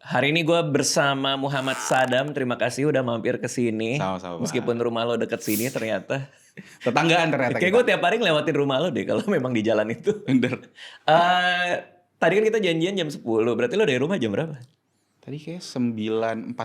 Hari ini gue bersama Muhammad Sadam. Terima kasih udah mampir ke sini. Sama-sama, Bang. Meskipun rumah lo deket sini ternyata. Tetanggaan ternyata Kayak kita. gue tiap hari ngelewatin rumah lo deh kalau memang di jalan itu. Bener. Tadi kan kita janjian jam 10. Berarti lo dari rumah jam berapa? Tadi kayak 9:49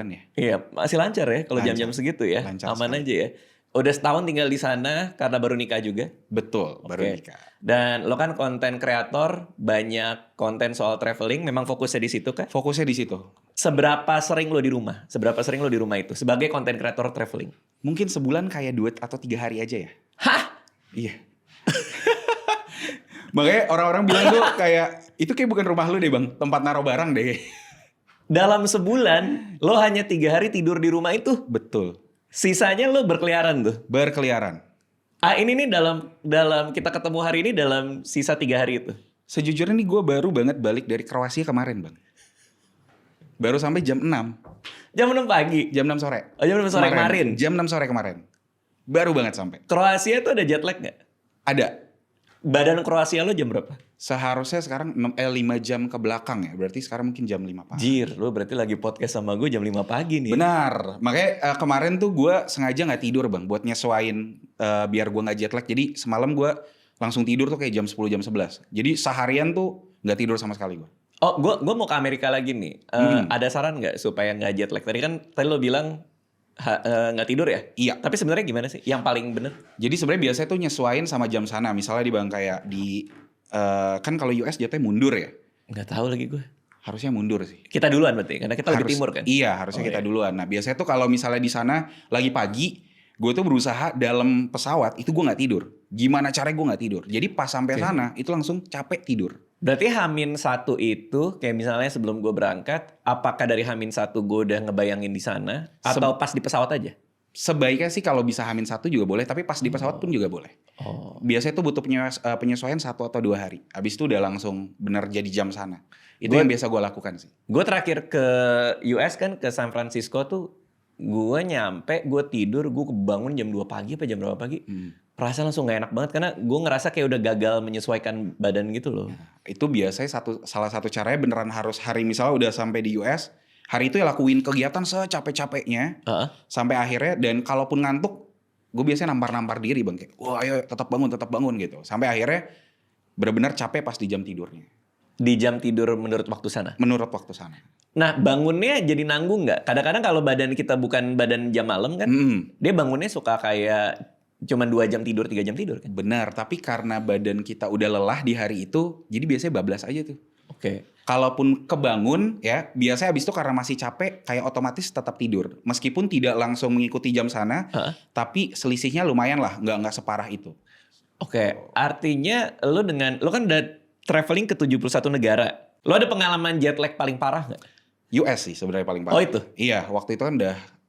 ya. Iya, masih lancar ya kalau Lancar. jam-jam segitu ya. Lancar Aman sekali. aja ya. Udah setahun tinggal di sana karena baru nikah juga. Betul, baru Oke. nikah. Dan lo kan konten kreator, banyak konten soal traveling. Memang fokusnya di situ kan? Fokusnya di situ. Seberapa sering lo di rumah? Seberapa sering lo di rumah itu sebagai konten kreator traveling? Mungkin sebulan kayak 2 atau 3 hari aja ya. Hah? Iya. Makanya orang-orang bilang tuh kayak, itu kayak bukan rumah lu deh bang, tempat naruh barang deh. Dalam sebulan lo hanya 3 hari tidur di rumah itu. Betul. Sisanya lo berkeliaran tuh. Berkeliaran. Ini nih dalam kita ketemu hari ini dalam sisa 3 hari itu. Sejujurnya nih gue baru banget balik dari Kroasia kemarin bang. Baru sampai jam 6. Jam 6 pagi. Jam 6 sore. Oh, jam 6 sore kemarin. Jam 6 sore kemarin. Baru banget sampai. Kroasia tuh ada jet lag gak? Ada. Badan Kroasia lo jam berapa? Seharusnya sekarang 5 jam ke belakang ya. Berarti sekarang mungkin jam 5 pagi. Jir, lo berarti lagi podcast sama gue jam 5 pagi nih. Benar. Makanya kemarin tuh gue sengaja gak tidur bang. Buat nyesuain biar gue gak jet lag. Jadi semalam gue langsung tidur tuh kayak jam 10, jam 11. Jadi seharian tuh gak tidur sama sekali gue. Oh, gue mau ke Amerika lagi nih. Ada saran nggak supaya nggak jet lag? Tadi lo bilang nggak tidur ya? Iya. Tapi sebenarnya gimana sih? Yang paling bener? Jadi sebenarnya biasanya tuh nyesuain sama jam sana. Misalnya di bang kayak di... kan kalau US jatuhnya mundur ya. Nggak tahu lagi gue. Harusnya mundur sih. Kita duluan berarti, karena kita lebih timur kan? Iya, harusnya kita duluan. Nah, biasanya tuh kalau misalnya di sana lagi pagi, gue tuh berusaha dalam pesawat itu gue nggak tidur. Gimana caranya gue nggak tidur? Jadi pas sampai sana itu langsung capek tidur. Berarti H-1 itu, kayak misalnya sebelum gue berangkat, apakah dari H-1 gue udah ngebayangin di sana, atau pas di pesawat aja? Sebaiknya sih kalau bisa H-1 juga boleh, tapi pas di pesawat pun juga boleh. Oh. Biasanya tuh butuh penyesuaian 1 atau 2 hari. Habis itu udah langsung bener jadi jam sana. Itu yang biasa gue lakukan sih. Gue terakhir ke US kan, ke San Francisco tuh, gue nyampe, gue tidur, gue kebangun jam 2 pagi apa jam berapa pagi. Perasaan langsung gak enak banget karena gue ngerasa kayak udah gagal menyesuaikan badan gitu loh. Itu biasanya salah satu caranya beneran harus hari misalnya udah sampai di US, hari itu ya lakuin kegiatan secapek-capeknya sampai akhirnya, dan kalaupun ngantuk, gue biasanya nampar-nampar diri bang, kayak wah ayo tetap bangun gitu. Sampai akhirnya benar-benar capek pas di jam tidurnya. Di jam tidur menurut waktu sana? Menurut waktu sana. Nah bangunnya jadi nanggung nggak? Kadang-kadang kalau badan kita bukan badan jam malam kan, dia bangunnya suka kayak cuman 2 jam tidur, 3 jam tidur kan? Benar, tapi karena badan kita udah lelah di hari itu, jadi biasanya bablas aja tuh. Oke. Kalaupun kebangun ya, biasanya habis itu karena masih capek, kayak otomatis tetap tidur. Meskipun tidak langsung mengikuti jam sana, tapi selisihnya lumayan lah, nggak separah itu. Oke, artinya lo kan udah traveling ke 71 negara. Lo ada pengalaman jet lag paling parah nggak? US sih sebenarnya paling parah. Oh itu? Iya, waktu itu kan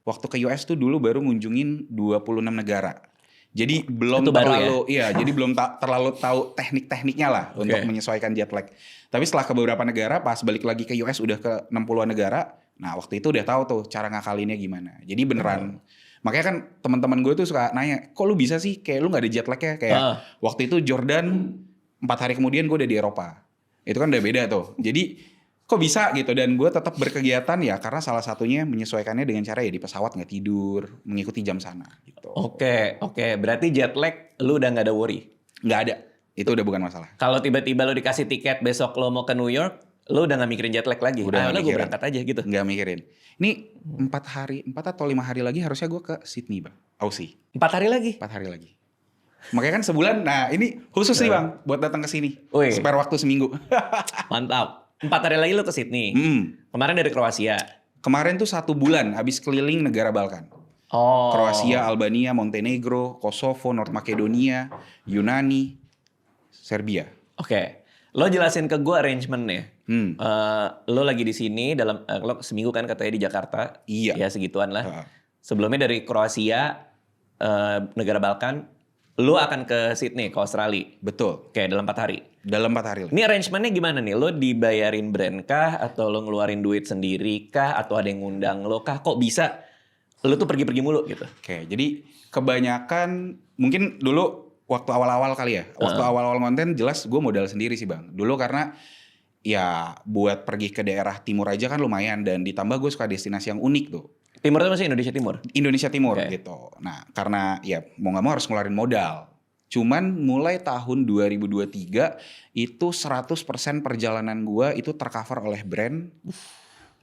waktu ke US tuh dulu baru ngunjungin 26 negara. Jadi belum Itu baru terlalu, jadi belum terlalu tahu teknik-tekniknya lah untuk menyesuaikan jet lag. Tapi setelah ke beberapa negara, pas balik lagi ke US udah ke 60-an negara, nah waktu itu udah tahu tuh cara ngakalinnya gimana. Jadi beneran, makanya kan teman-teman gue tuh suka nanya, kok lu bisa sih kayak lu gak ada jet lag ya? Kayak waktu itu Jordan, 4 hari kemudian gue udah di Eropa. Itu kan udah beda tuh. Jadi kok bisa gitu, dan gue tetap berkegiatan ya karena salah satunya menyesuaikannya dengan cara ya di pesawat nggak tidur, mengikuti jam sana gitu. Oke. Berarti jet lag lu udah nggak ada worry? Nggak ada, itu udah bukan masalah. Kalau tiba-tiba lu dikasih tiket besok lo mau ke New York, lu udah nggak mikirin jet lag lagi? Udah Gue berangkat aja gitu? Nggak mikirin. Ini 4 atau 5 hari lagi harusnya gue ke Sydney bang, Aussie. 4 hari lagi? 4 hari lagi. Makanya kan sebulan, nah ini khusus nih bang buat datang ke sini. Spare waktu seminggu. Mantap. 4 hari lagi lo ke Sydney. Kemarin dari Kroasia. Kemarin tuh 1 bulan habis keliling negara Balkan. Oh. Kroasia, Albania, Montenegro, Kosovo, North Makedonia, Yunani, Serbia. Oke. Lo jelasin ke gue arrangementnya. Lo lagi di sini lo seminggu kan katanya di Jakarta. Iya. Ya segituan lah. Sebelumnya dari Kroasia, negara Balkan, lo akan ke Sydney, ke Australia. Betul. Oke, dalam 4 hari. Dalam 4 hari. Ini arrangementnya gimana nih? Lo dibayarin brand kah? Atau lo ngeluarin duit sendiri kah? Atau ada yang ngundang lo kah? Kok bisa lo tuh pergi-pergi mulu gitu? Oke, jadi kebanyakan mungkin dulu waktu awal-awal kali ya. Waktu awal-awal konten jelas gue modal sendiri sih bang. Dulu karena ya buat pergi ke daerah timur aja kan lumayan, dan ditambah gue suka destinasi yang unik tuh. Timur itu masih Indonesia Timur? Indonesia Timur Oke. gitu. Nah, karena ya mau nggak mau harus ngeluarin modal. Cuman mulai tahun 2023 itu 100% perjalanan gua itu tercover oleh brand,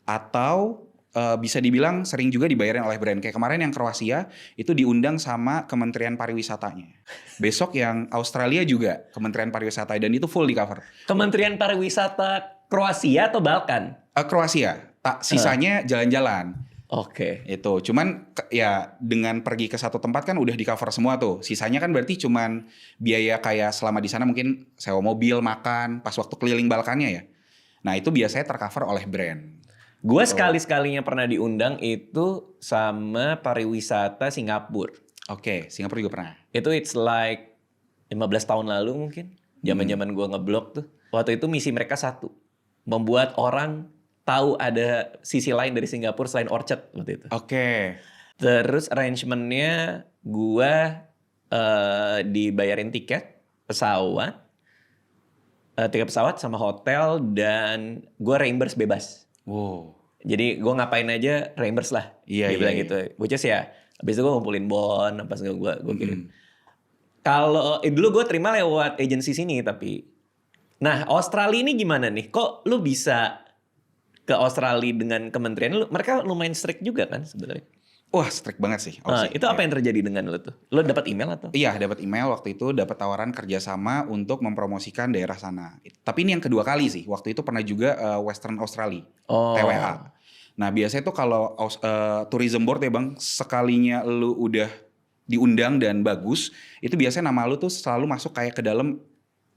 atau bisa dibilang sering juga dibayarin oleh brand. Kayak kemarin yang Kroasia itu diundang sama Kementerian Pariwisatanya. Besok yang Australia juga Kementerian Pariwisata, dan itu full di cover. Kementerian Pariwisata Kroasia atau Balkan? Kroasia, sisanya jalan-jalan. Oke. Itu cuman ya dengan pergi ke satu tempat kan udah di cover semua tuh. Sisanya kan berarti cuman biaya kayak selama di sana mungkin sewa mobil, makan, pas waktu keliling Balkannya ya. Nah, itu biasanya tercover oleh brand. Gue sekali-sekalinya pernah diundang itu sama pariwisata Singapura. Oke, Singapura juga pernah. Itu it's like 15 tahun lalu mungkin. Zaman-zaman gue ngeblog tuh. Waktu itu misi mereka satu. Membuat orang tahu ada sisi lain dari Singapura selain Orchard waktu itu. Oke. Terus arrangementnya gue dibayarin tiket pesawat. Tiket pesawat sama hotel, dan gue reimburse bebas. Wow. Jadi gue ngapain aja reimburse lah. Iya, Dia iya, bilang iya. gitu. Which is ya, abis itu gue ngumpulin bon, pas gue kirim. Kalau dulu gue terima lewat agensi sini tapi. Nah, Australia ini gimana nih? Kok lu bisa ke Australia dengan kementerian? Mereka lumayan strict juga kan sebenarnya. Wah, strict banget sih. Nah, itu apa yang terjadi dengan lu tuh? Lu dapat email atau? Iya, dapat email waktu itu, dapat tawaran kerjasama untuk mempromosikan daerah sana. Tapi ini yang kedua kali sih. Waktu itu pernah juga Western Australia, TWA. Nah, biasanya tuh kalau tourism board ya bang, sekalinya lu udah diundang dan bagus, itu biasanya nama lu tuh selalu masuk kayak ke dalam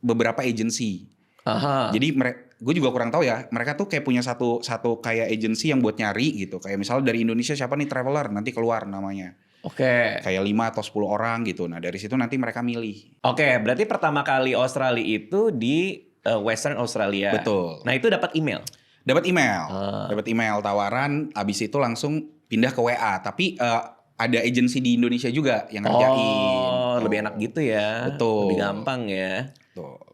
beberapa agensi. Aha. Jadi gue juga kurang tahu ya, mereka tuh kayak punya satu kayak agensi yang buat nyari gitu. Kayak misalnya dari Indonesia siapa nih traveler, nanti keluar namanya. Oke. Kayak 5 atau 10 orang gitu. Nah, dari situ nanti mereka milih. Oke, berarti pertama kali Australia itu di Western Australia. Betul. Nah, itu dapat email. Dapat email tawaran, abis itu langsung pindah ke WA. Tapi ada agensi di Indonesia juga yang ngerjain. Oh, Tuh. lebih enak gitu ya. Betul. Lebih gampang ya. Tuh.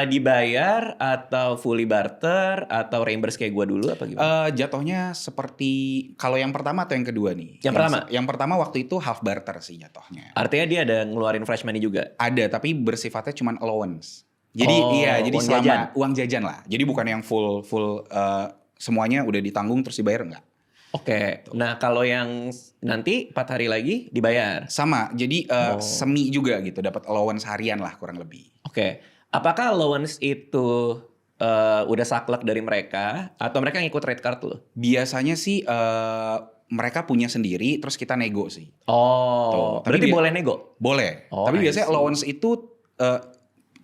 Dibayar atau fully barter atau reimburse kayak gua dulu apa gimana? Jatuhnya seperti kalau yang pertama atau yang kedua nih? Yang pertama waktu itu half barter sih jatuhnya. Artinya dia ada ngeluarin fresh money juga? Ada, tapi bersifatnya cuma allowance. Jadi jadi uang selama jajan. uang jajan lah. Jadi bukan yang full semuanya udah ditanggung terus dibayar, enggak. Oke. Nah, kalau yang nanti 4 hari lagi dibayar? Sama, jadi semi juga gitu, dapat allowance harian lah kurang lebih. Oke. Apakah allowance itu udah saklek dari mereka atau mereka ngikut rate card lo? Biasanya sih mereka punya sendiri, terus kita nego sih. Oh, Tapi berarti boleh nego? Boleh. Oh, Tapi I biasanya see. allowance itu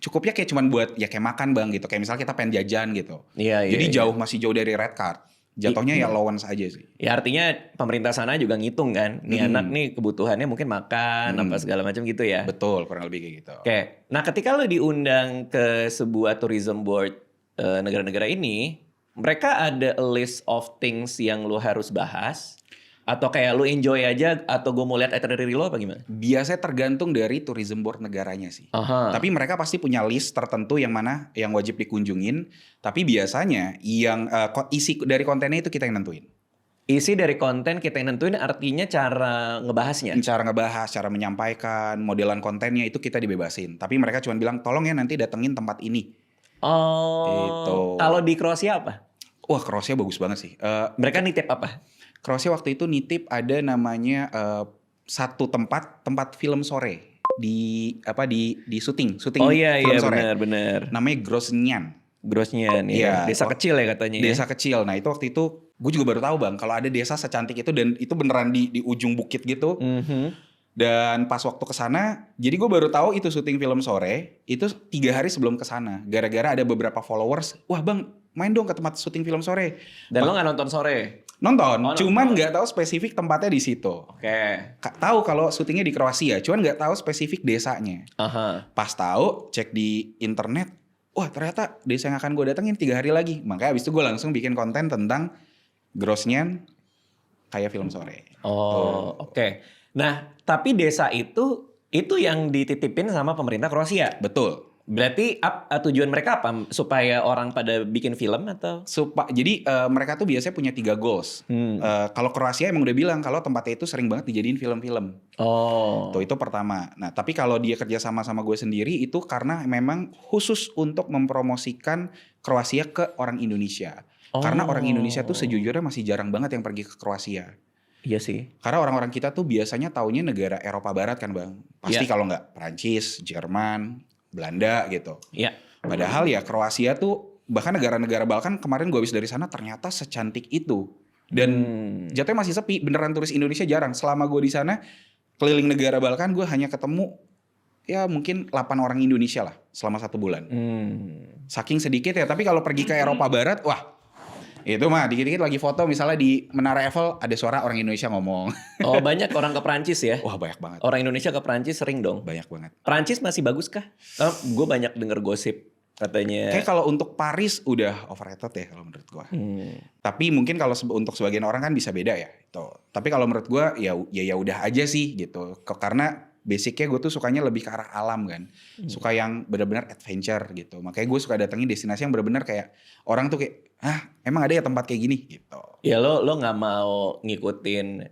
cukupnya kayak cuman buat ya kayak makan bang gitu. Kayak misalnya kita pengen jajan gitu. Iya, Jadi iya. masih jauh dari red card. Jatuhnya ya allowance aja sih. Ya artinya pemerintah sana juga ngitung kan. Nih anak nih kebutuhannya mungkin makan apa segala macam gitu ya. Betul, kurang lebih kayak gitu. Oke. Nah, ketika lo diundang ke sebuah tourism board negara-negara ini, mereka ada a list of things yang lo harus bahas atau kayak lo enjoy aja atau gue mau lihat itinerary lo apa gimana? Biasanya tergantung dari tourism board negaranya sih. Aha. Tapi mereka pasti punya list tertentu yang mana yang wajib dikunjungin. Tapi biasanya yang isi dari kontennya itu kita yang nentuin. Isi dari konten kita yang nentuin artinya cara ngebahasnya. Cara ngebahas, cara menyampaikan, modelan kontennya itu kita dibebasin. Tapi mereka cuma bilang tolong ya nanti datengin tempat ini. Oh. Gitu. Kalau di Kroasia apa? Wah, Kroasia bagus banget sih. Mereka nitip apa? Kroasia waktu itu nitip ada namanya satu tempat film sore di syuting Oh iya film iya sore. benar. Namanya Grozny. Groznya nih. Iya. Desa kecil ya katanya. Desa kecil. Nah, itu waktu itu gue juga baru tahu bang kalau ada desa secantik itu, dan itu beneran di ujung bukit gitu. Dan pas waktu kesana, jadi gue baru tahu itu syuting film sore itu 3 hari sebelum kesana. Gara-gara ada beberapa followers, wah bang main dong ke tempat syuting film sore. Dan lo nggak nonton sore? Nonton, Oh, cuman nggak tahu spesifik tempatnya di situ. Oke. Tahu kalau syutingnya di Kroasia, cuman nggak tahu spesifik desanya. Aha. Pas tahu, cek di internet, wah ternyata desa yang akan gue datengin 3 hari lagi. Makanya abis itu gue langsung bikin konten tentang Grozny kayak film sore. Oh, oke. Nah, tapi desa itu yang dititipin sama pemerintah Kroasia. Betul. Berarti tujuan mereka apa? Supaya orang pada bikin film atau? Jadi mereka tuh biasanya punya 3 goals. Kalau Kroasia emang udah bilang kalau tempatnya itu sering banget dijadiin film-film. Oh. Tuh itu pertama. Nah tapi kalau dia kerja sama gue sendiri itu karena memang khusus untuk mempromosikan Kroasia ke orang Indonesia. Karena orang Indonesia tuh sejujurnya masih jarang banget yang pergi ke Kroasia. Iya sih. Karena orang-orang kita tuh biasanya taunya negara Eropa Barat kan bang. Pasti kalau nggak Perancis, Jerman, Belanda gitu. Iya. Padahal ya Kroasia tuh bahkan negara-negara Balkan kemarin gue habis dari sana ternyata secantik itu. Dan jatuhnya masih sepi. Beneran turis Indonesia jarang. Selama gue di sana keliling negara Balkan gue hanya ketemu ya mungkin 8 orang Indonesia lah selama 1 bulan. Saking sedikit ya. Tapi kalau pergi ke Eropa Barat, wah itu mah dikit-dikit lagi foto misalnya di Menara Eiffel ada suara orang Indonesia ngomong. Oh banyak orang ke Perancis ya? Wah banyak banget. Orang Indonesia ke Perancis sering dong. Banyak banget. Perancis masih bagus kah? Gue banyak denger gosip katanya. Kayak kalau untuk Paris udah overrated ya kalau menurut gue. Tapi mungkin kalau untuk sebagian orang kan bisa beda ya. Tapi kalau menurut gue ya udah aja sih gitu. Karena basicnya gue tuh sukanya lebih ke arah alam kan. Suka yang benar-benar adventure gitu. Makanya gue suka datengin destinasi yang benar-benar kayak orang tuh kayak emang ada ya tempat kayak gini gitu. Ya lo nggak mau ngikutin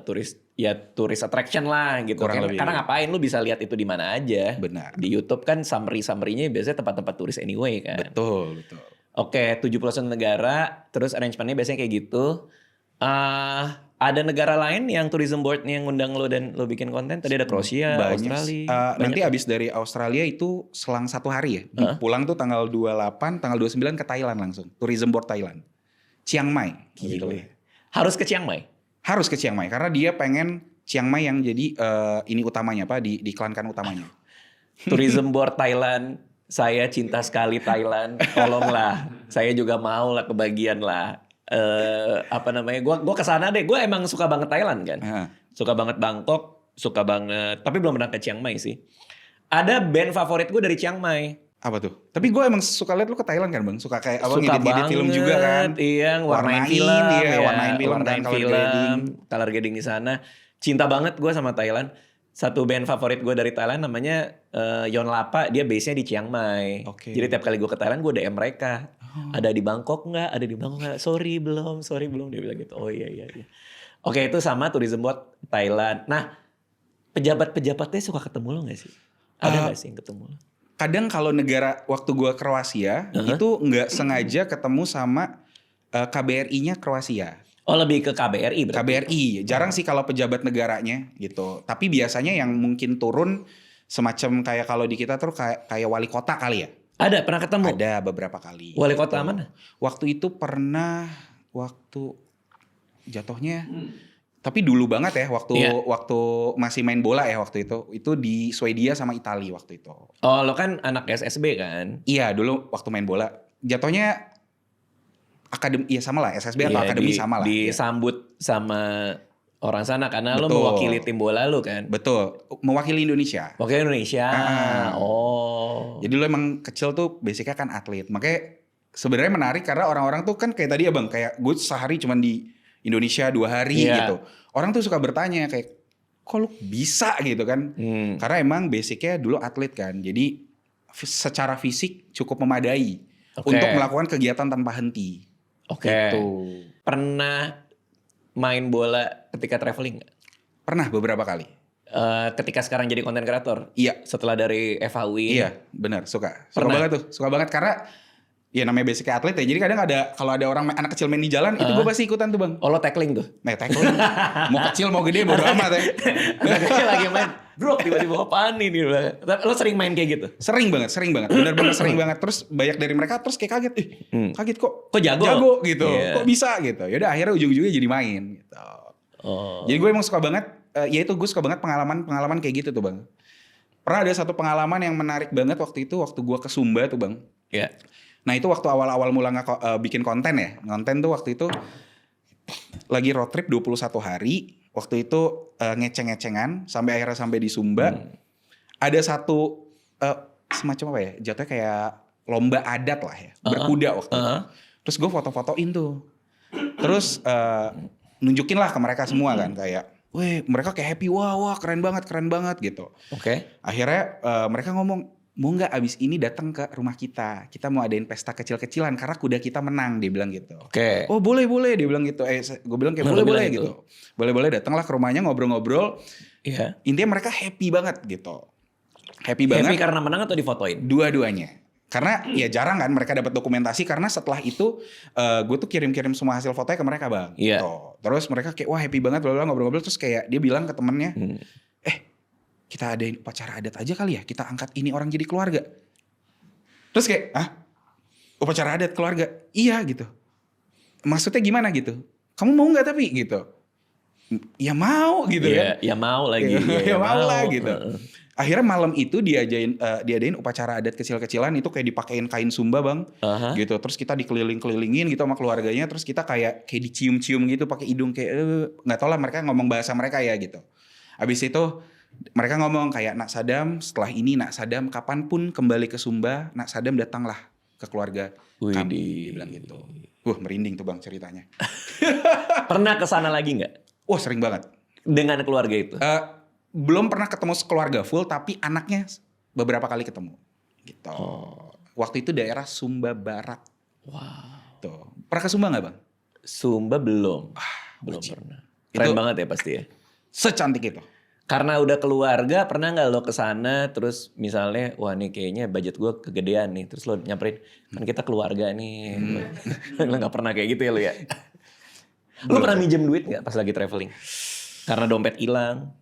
turis attraction lah gitu. Karena ngapain lu bisa lihat itu di mana aja. Benar. Di YouTube kan summary-nya biasanya tempat-tempat turis anyway kan. Betul. Oke, 71 negara, terus arrangementnya biasanya kayak gitu. Ada negara lain yang tourism board-nya yang ngundang lo dan lo bikin konten? Tadi ada Kroasia, Australia. Nanti abis dari Australia itu selang 1 hari ya. Pulang tuh tanggal 28, tanggal 29 ke Thailand langsung. Tourism board Thailand. Chiang Mai. Gila. Harus ke Chiang Mai? Harus ke Chiang Mai. Karena dia pengen Chiang Mai yang jadi ini utamanya diiklankan utamanya. Tourism board Thailand. Saya cinta sekali Thailand. Tolonglah. Saya juga mau lah kebagian lah. Gue kesana deh. Gue emang suka banget Thailand kan. Suka banget Bangkok, suka banget. Tapi belum pernah ke Chiang Mai sih. Ada band favorit gue dari Chiang Mai. Apa tuh? Tapi gue emang suka liat lu ke Thailand kan bang. Suka kayak ngedit film juga kan. Iya, warnain film, color grading di sana. Cinta banget gue sama Thailand. Satu band favorit gue dari Thailand namanya Yon Lapa. Dia base-nya di Chiang Mai. Jadi tiap kali gue ke Thailand gue DM mereka. Ada di Bangkok nggak? Ada di Bangkok nggak? Sorry belum. Dia bilang gitu. Oh iya. Oke, itu sama tourism board Thailand. Nah, pejabat-pejabatnya suka ketemu lo nggak sih? Ada nggak sih yang ketemu lo? Kadang kalau negara waktu gue Kroasia itu nggak sengaja ketemu sama KBRI-nya Kroasia. Oh lebih ke KBRI berarti? KBRI. Jarang sih kalau pejabat negaranya gitu. Tapi biasanya yang mungkin turun semacam kayak kalau di kita tuh kayak wali kota kali ya. Ada, pernah ketemu? Ada beberapa kali. Wali kota mana? Waktu itu pernah, jatuhnya, tapi dulu banget ya, waktu masih main bola ya waktu itu di Swedia sama Italia waktu itu. Oh lo kan anak SSB kan? Iya dulu waktu main bola, jatuhnya akademi, ya sama lah, SSB atau akademi sama lah. Disambut sama orang sana karena lo mewakili tim bola lo kan? Betul, mewakili Indonesia. Wakil Indonesia. Jadi lo emang kecil tuh basicnya kan atlet. Makanya sebenarnya menarik karena orang-orang tuh kan kayak tadi ya bang, kayak gue sehari cuman di Indonesia 2 hari gitu. Orang tuh suka bertanya kayak, kok lo bisa gitu kan? Karena emang basicnya dulu atlet kan. Jadi secara fisik cukup memadai untuk melakukan kegiatan tanpa henti. Gitu. Pernah main bola ketika traveling gak? Pernah beberapa kali. Ketika sekarang jadi content creator? Iya. Setelah dari FHW? Iya benar, suka banget tuh. Suka banget karena ya namanya basicnya atlet ya. Jadi kadang kalau ada orang anak kecil main di jalan itu gue pasti ikutan tuh bang. Oh lo tackling tuh? Tackling. Mau kecil mau gede bodo amat ya. Kecil lagi main. Bro tiba-tiba apaan nih? Lo sering main kayak gitu? Sering banget. Bener-bener sering banget. Terus banyak dari mereka terus kayak kaget. Kaget kok jago gitu. Kok bisa gitu. Yaudah akhirnya ujung-ujungnya jadi main gitu. Jadi gue emang suka banget. Gue suka banget pengalaman kayak gitu tuh bang. Pernah ada satu pengalaman yang menarik banget waktu gue ke Sumba tuh bang. Iya. Nah itu waktu awal-awal mula bikin konten ya. Konten tuh waktu itu lagi road trip 21 hari. Waktu itu ngeceng-ngecengan sampai akhirnya sampai di Sumba. Ada satu semacam apa ya? Jatuhnya kayak lomba adat lah ya. Berkuda waktu itu. Terus gue foto-fotoin tuh. Terus nunjukin lah ke mereka semua kan kayak, weh mereka kayak happy, wah keren banget gitu. Akhirnya mereka ngomong, mau nggak abis ini datang ke rumah kita mau adain pesta kecil-kecilan karena kuda kita menang, dia bilang gitu. Oke. Oh boleh dia bilang gitu. Gue bilang kayak boleh gitu. Boleh datanglah ke rumahnya ngobrol-ngobrol. Iya. Intinya mereka happy banget gitu. Happy banget. Happy karena menang atau difotoin? Dua-duanya. Karena ya jarang kan mereka dapat dokumentasi, karena setelah itu gue tuh kirim-kirim semua hasil fotonya ke mereka bang. Iya. Gitu. Terus mereka kayak wah happy banget, bla bla ngobrol-ngobrol, terus kayak dia bilang ke temennya, kita adain upacara adat aja kali ya, kita angkat ini orang jadi keluarga. Terus kayak, upacara adat keluarga? Iya gitu. Maksudnya gimana gitu? Kamu mau nggak tapi gitu? Ya mau gitu kan? Ya mau lagi. Ya mau lah gitu. Akhirnya malam itu diadain upacara adat kecil-kecilan, itu kayak dipakein kain sumba bang, gitu. Terus kita dikeliling-kelilingin gitu sama keluarganya, terus kita kayak dicium-cium gitu pakai hidung kayak nggak tau lah mereka ngomong bahasa mereka ya gitu. Abis itu mereka ngomong kayak Nak Sadam, setelah ini Nak Sadam kapanpun kembali ke Sumba, Nak Sadam datanglah ke keluarga kami, dia bilang gitu. Merinding tuh bang ceritanya. Pernah kesana lagi nggak? Wah sering banget. Dengan keluarga itu? Belum pernah ketemu sekeluarga full, tapi anaknya beberapa kali ketemu. Gitu. Waktu itu daerah Sumba Barat. Wow. Tuh. Pernah ke Sumba nggak bang? Sumba belum. Belum pernah. Keren Itu banget ya pasti ya? Secantik itu. Karena udah keluarga, pernah nggak lo kesana terus misalnya, wah nih kayaknya budget gue kegedean nih, terus lo nyamperin, kan kita keluarga nih. Lo nggak pernah kayak gitu ya lo ya? Lo pernah minjem duit nggak pas lagi traveling? Karena dompet hilang?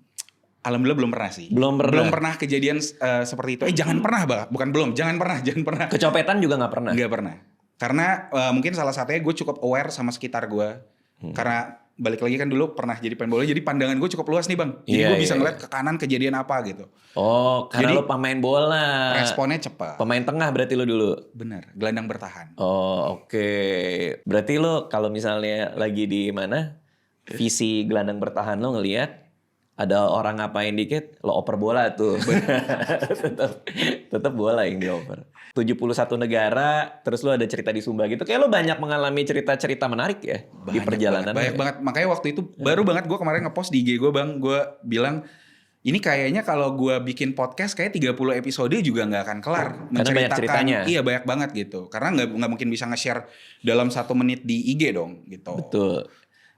Alhamdulillah belum pernah sih. Belum pernah kejadian seperti itu. Jangan pernah bang, bukan belum, jangan pernah. Kecopetan juga nggak pernah? Nggak pernah. Karena mungkin salah satunya gue cukup aware sama sekitar gue. Karena balik lagi kan dulu pernah jadi pemain bola, jadi pandangan gue cukup luas nih bang. Jadi gue bisa ngeliat ke kanan kejadian apa gitu. Oh, karena jadi, lo pemain bola. Responnya cepat. Pemain tengah berarti lo dulu? Bener, gelandang bertahan. Oh oke. Berarti lo kalau misalnya lagi di mana, visi gelandang bertahan lo ngelihat ada orang ngapain dikit, lo oper bola tuh. tetap bola yang dioper. 71 negara, terus lo ada cerita di Sumba gitu. Kayak lo banyak mengalami cerita-cerita menarik ya di perjalanan. Banyak banget. Makanya waktu itu baru banget gue kemarin ngepost di IG gue bang. Gue bilang, ini kayaknya kalau gue bikin podcast kayak 30 episode juga gak akan kelar. Karena banyak ceritanya. Iya banyak banget gitu. Karena gak mungkin bisa nge-share dalam 1 menit di IG dong gitu. Betul.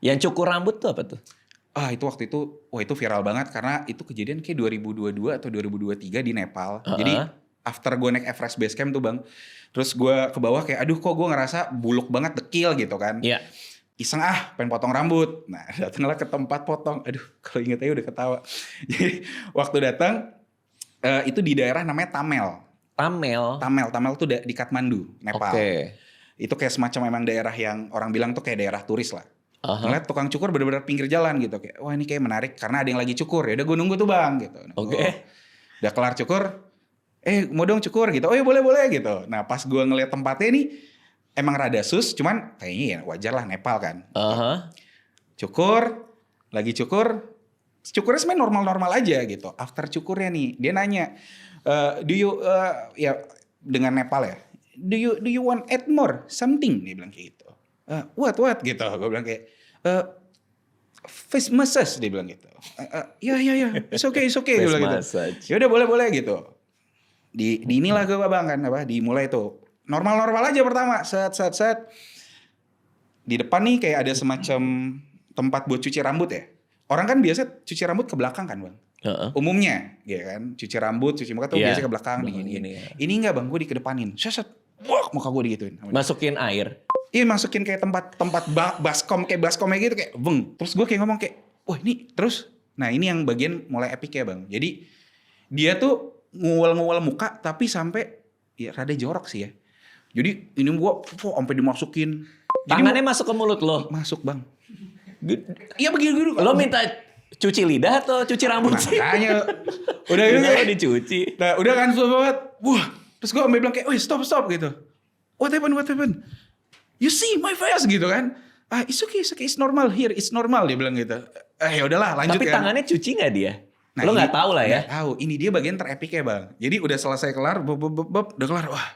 Yang cukur rambut tuh apa tuh? Itu waktu itu, itu viral banget. Karena itu kejadian kayak 2022 atau 2023 di Nepal. Jadi after gue naik Everest Base Camp tuh bang, terus gue ke bawah kayak aduh kok gue ngerasa buluk banget, dekil gitu kan. Iya. Iseng pengen potong rambut. Nah datanglah ke tempat potong. Aduh kalau inget aja udah ketawa. Jadi waktu datang itu di daerah namanya Tamel. Tamel tuh di Kathmandu, Nepal. Itu kayak semacam memang daerah yang orang bilang tuh kayak daerah turis lah. Ngeliat tukang cukur bener-bener pinggir jalan gitu. Kayak wah ini kayak menarik karena ada yang lagi cukur. Ya udah gue nunggu tuh bang gitu. Udah kelar cukur. Mau dong cukur gitu. Oh ya boleh gitu. Nah pas gue ngeliat tempatnya nih emang rada sus, cuman kayaknya ya wajar lah Nepal kan. Cukur, lagi cukurnya sebenarnya normal-normal aja gitu. After cukurnya nih dia nanya, do you ya dengan Nepal ya, do you want add more something? Dia bilang kayak gitu. What gitu. Gue bilang kayak face massage, dia bilang gitu. Ya it's okay dia bilang gitu. Ya udah boleh gitu. Di inilah gue bang kan dimulai tuh normal aja pertama set di depan nih kayak ada semacam tempat buat cuci rambut ya. Orang kan biasa cuci rambut ke belakang kan bang, umumnya ya kan, cuci rambut cuci muka tuh biasa ke belakang digini. Ini enggak bang, gue dikedepanin set muka gue digituin. Masukin air? Iya masukin kayak tempat baskom gitu kayak terus gue kayak ngomong kayak wah ini terus. Nah ini yang bagian mulai epic ya bang. Jadi dia tuh nguel muka tapi sampai ya rada jorok sih ya. Jadi ini gua sampai dimasukin. Tangannya masuk ke mulut lo? Masuk bang. Iya begini. Lo minta cuci lidah atau cuci rambut sih? Makanya udah gitu kan dicuci. Nah udah kan susah banget. Wah terus gua sampai bilang kayak wih stop gitu. What happened? You see my face gitu kan. It's okay it's normal here, it's normal dia bilang gitu. Ya udahlah lanjut. Tapi kan. Tangannya cuci nggak dia? Nah, lo nggak tahu lah ya? Nggak tahu. Ini dia bagian terepik ya bang. Jadi udah selesai kelar, udah kelar. Wah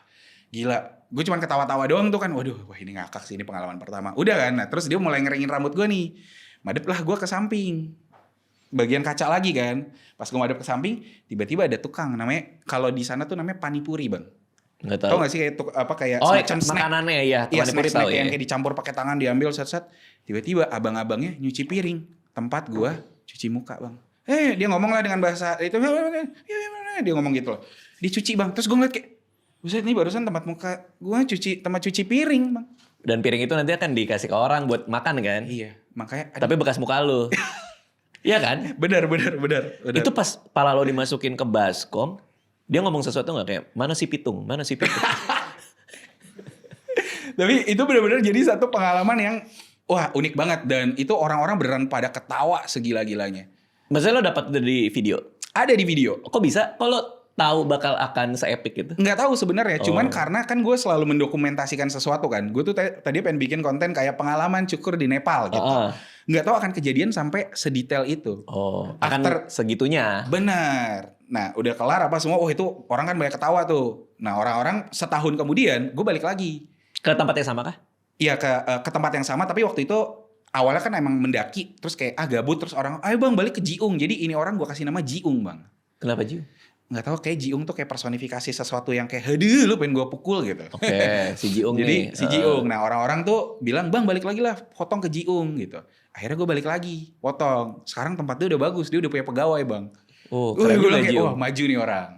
gila. Gue cuma ketawa-tawa doang tuh kan. Waduh, wah ini ngakak sih, ini pengalaman pertama. Udah kan. Nah terus dia mulai ngeringin rambut gue nih. Madep lah gue ke samping. bagian kaca lagi kan. Pas gue ngadep ke samping, tiba-tiba ada tukang namanya, kalau di sana tuh namanya panipuri bang. Nggak tahu. Tau gak sih kayak kayak Oh, semacam snack. makanannya ya. Iya Teman snack tahu yang ya. kayak dicampur pakai tangan diambil set-set. Tiba-tiba abang-abangnya nyuci piring. Tempat gua cuci muka bang. Dia ngomong lah dengan bahasa itu. Dia ngomong gitu loh. Dicuci bang. Terus gue ngeliat kayak, buset nih barusan tempat tempat cuci piring bang. Dan piring itu nanti akan dikasih ke orang buat makan kan. Iya makanya. Tapi bekas muka lu. Iya kan? Benar. Itu pas pala lo dimasukin ke baskom, dia ngomong sesuatu nggak kayak mana si pitung. Tapi itu benar-benar jadi satu pengalaman yang wah unik banget. Dan itu orang-orang beneran pada ketawa segila-gilanya. Maksudnya lo dapat dari video? Ada di video. Kok bisa? Kalau tahu bakal akan se-epic itu? Nggak tahu sebenarnya, cuman karena kan gue selalu mendokumentasikan sesuatu kan. Gue tuh tadi pengen bikin konten kayak pengalaman cukur di Nepal gitu. Nggak tahu akan kejadian sampai sedetail itu. Akan segitunya. Benar. Nah udah kelar apa semua, itu orang kan banyak ketawa tuh. Nah orang-orang setahun kemudian gue balik lagi. Ke tempat yang sama kah? Iya ke tempat yang sama, tapi waktu itu awalnya kan emang mendaki. Terus kayak gabut, terus orang, ayo bang balik ke Jiung. Jadi ini orang gue kasih nama Jiung bang. Kenapa Jiung? Nggak tahu, kayak Jiung tuh kayak personifikasi sesuatu yang kayak haduh lu pengen gue pukul gitu. Oke, si Jiung Jadi nih. si Jiung. Nah orang-orang tuh bilang bang balik lagi lah potong ke Jiung gitu. Akhirnya gue balik lagi potong. Sekarang tempat dia udah bagus, dia udah punya pegawai bang. Keren gue juga kayak Jiung. wah maju nih orang.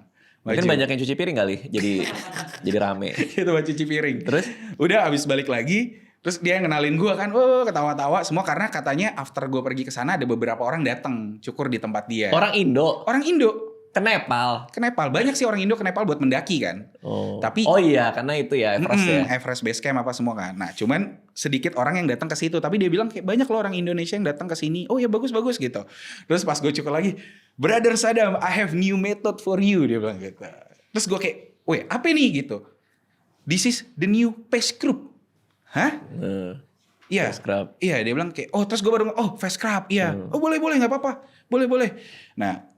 Mungkin banyak yang cuci piring kali, jadi rame. Itu buat cuci piring. Terus? Udah abis balik lagi, terus dia ngenalin gue kan, ketawa-tawa semua karena katanya after gue pergi ke sana ada beberapa orang datang cukur di tempat dia. Orang Indo? Orang Indo. Ke Nepal? Ke Nepal. Banyak sih orang Indo ke Nepal buat mendaki kan. Tapi iya, karena itu ya Everest ya. Everest Base Camp apa semua kan. Nah cuman sedikit orang yang datang ke situ. Tapi dia bilang kayak banyak loh orang Indonesia yang datang ke sini. Oh ya bagus-bagus gitu. Terus pas gue cukur lagi, Brother Sadam, I have new method for you. Dia bilang gitu. Terus gue kayak, weh apa nih gitu. This is the new face scrub. Hah? Iya. Face scrub. Iya dia bilang kayak, terus gue baru, face scrub. Iya. Boleh gak apa-apa. Boleh. Nah